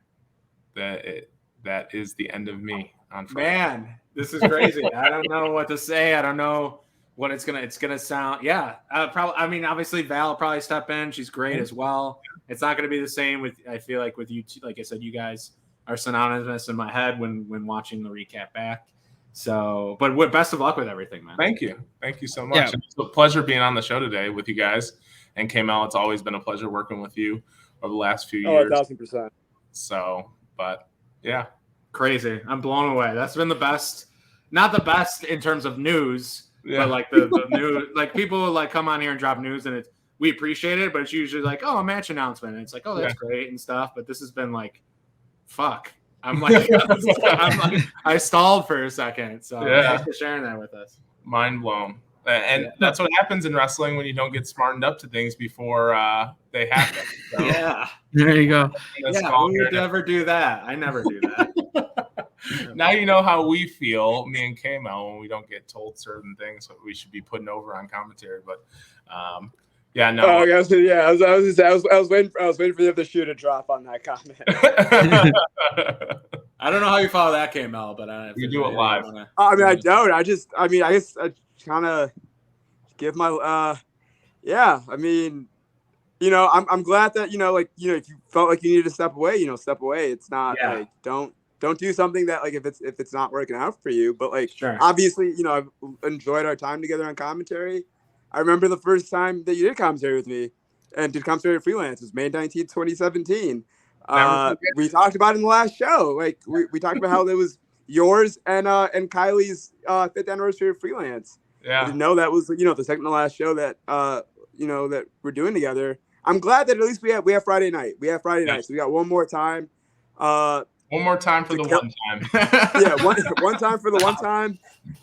is the end of me on Friday. Man, this is crazy. I don't know what to say. I don't know what it's gonna sound. Yeah, probably. I mean, obviously Val will probably step in. She's great as well. It's not going to be the same with. I feel like with you, like I said, you guys are synonymous in my head when watching the recap back. So, but best of luck with everything, man. Thank you so much. Yeah. It's a pleasure being on the show today with you guys. And K-Mal, it's always been a pleasure working with you over the last few years. 1,000%. So, but yeah. Crazy. I'm blown away. That's been the best. Not the best in terms of news, but like the news, like people like come on here and drop news and we appreciate it, but it's usually like, oh, a match announcement. And it's like, oh, that's great and stuff. But this has been like, fuck. I'm like, I stalled for a second. So thanks for sharing that with us. Mind blown. And that's what happens in wrestling when you don't get smartened up to things before they happen. So, there you go. Who would never do that? I never do that. Now you know how we feel, me and K-Mal, when we don't get told certain things that we should be putting over on commentary. But Oh, I was waiting for the other shoe to drop on that comment. I don't know how you follow that, K-Mal, but you do it live. I mean, I don't. I guess I kind of give my I mean, I'm glad that if you felt like you needed to step away, step away. It's not like don't do something that like if it's not working out for you. But like obviously, I've enjoyed our time together on commentary. I remember the first time that you did commentary with me and did commentary at Freelance was May 19th, 2017. We talked about it in the last show. Like we talked about how it was yours and Kylie's 5th anniversary of Freelance. Yeah. I didn't know that was the second to last show that that we're doing together. I'm glad that at least we have Friday night. We have Friday night, so we got one more time. One more time for the kill- one time. Yeah, one time for the one time.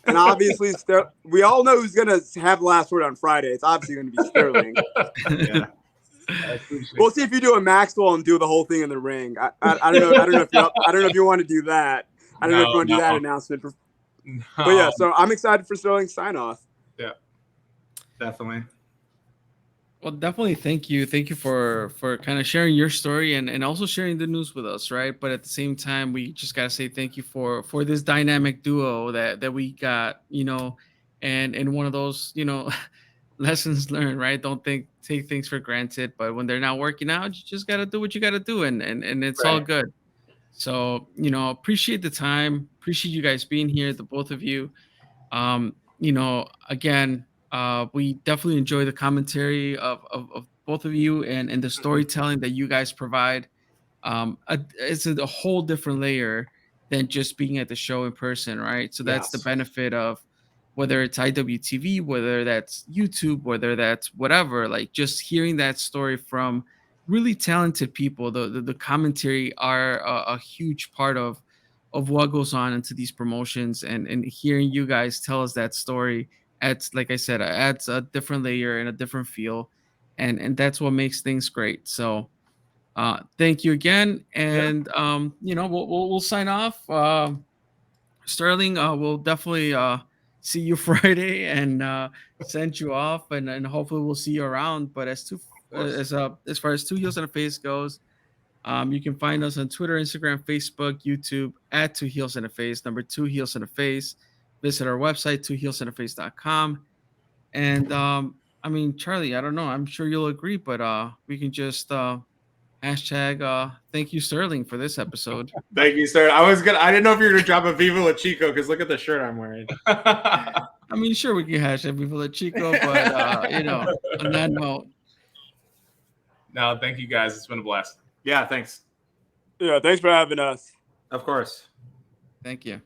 And obviously, we all know who's going to have the last word on Friday. It's obviously going to be Sterling. Yeah. I appreciate We'll see if you do a Maxwell and do the whole thing in the ring. I don't know. I don't know if you're up, I don't know if you want to do that. I don't know if you want to do that announcement. But yeah, so I'm excited for Sterling's sign off. Yeah, Definitely. Well, definitely thank you for kind of sharing your story and also sharing the news with us, right? But at the same time, we just gotta say thank you for this dynamic duo that we got, and one of those, lessons learned, right? Don't take things for granted, but when they're not working out, you just gotta do what you gotta do, and it's all Right. good. So, appreciate the time, appreciate you guys being here, the both of you. Again, we definitely enjoy the commentary of both of you and the storytelling that you guys provide. It's a whole different layer than just being at the show in person, right? So that's the Yes. benefit of whether it's IWTV, whether that's YouTube, whether that's whatever, like just hearing that story from really talented people. The commentary are a huge part of what goes on into these promotions, and hearing you guys tell us that story adds, like I said, adds a different layer and a different feel, and that's what makes things great. So thank you again, and we'll sign off. Sterling, we'll definitely see you Friday and send you off, and hopefully we'll see you around. But as far as Two Heels and a Face goes, you can find us on Twitter, Instagram, Facebook, YouTube at Two Heels and a Face, number Two Heels and a Face. Visit our website, twoheelsandaface.com. And Charlie, I don't know, I'm sure you'll agree, but we can just hashtag thank you Sterling for this episode. Thank you, sir. I didn't know if you were gonna drop a Viva La Chico because look at the shirt I'm wearing. Sure, we can hashtag Viva La Chico, but on that note. No, thank you guys. It's been a blast. Yeah, thanks. Yeah, thanks for having us. Of course. Thank you.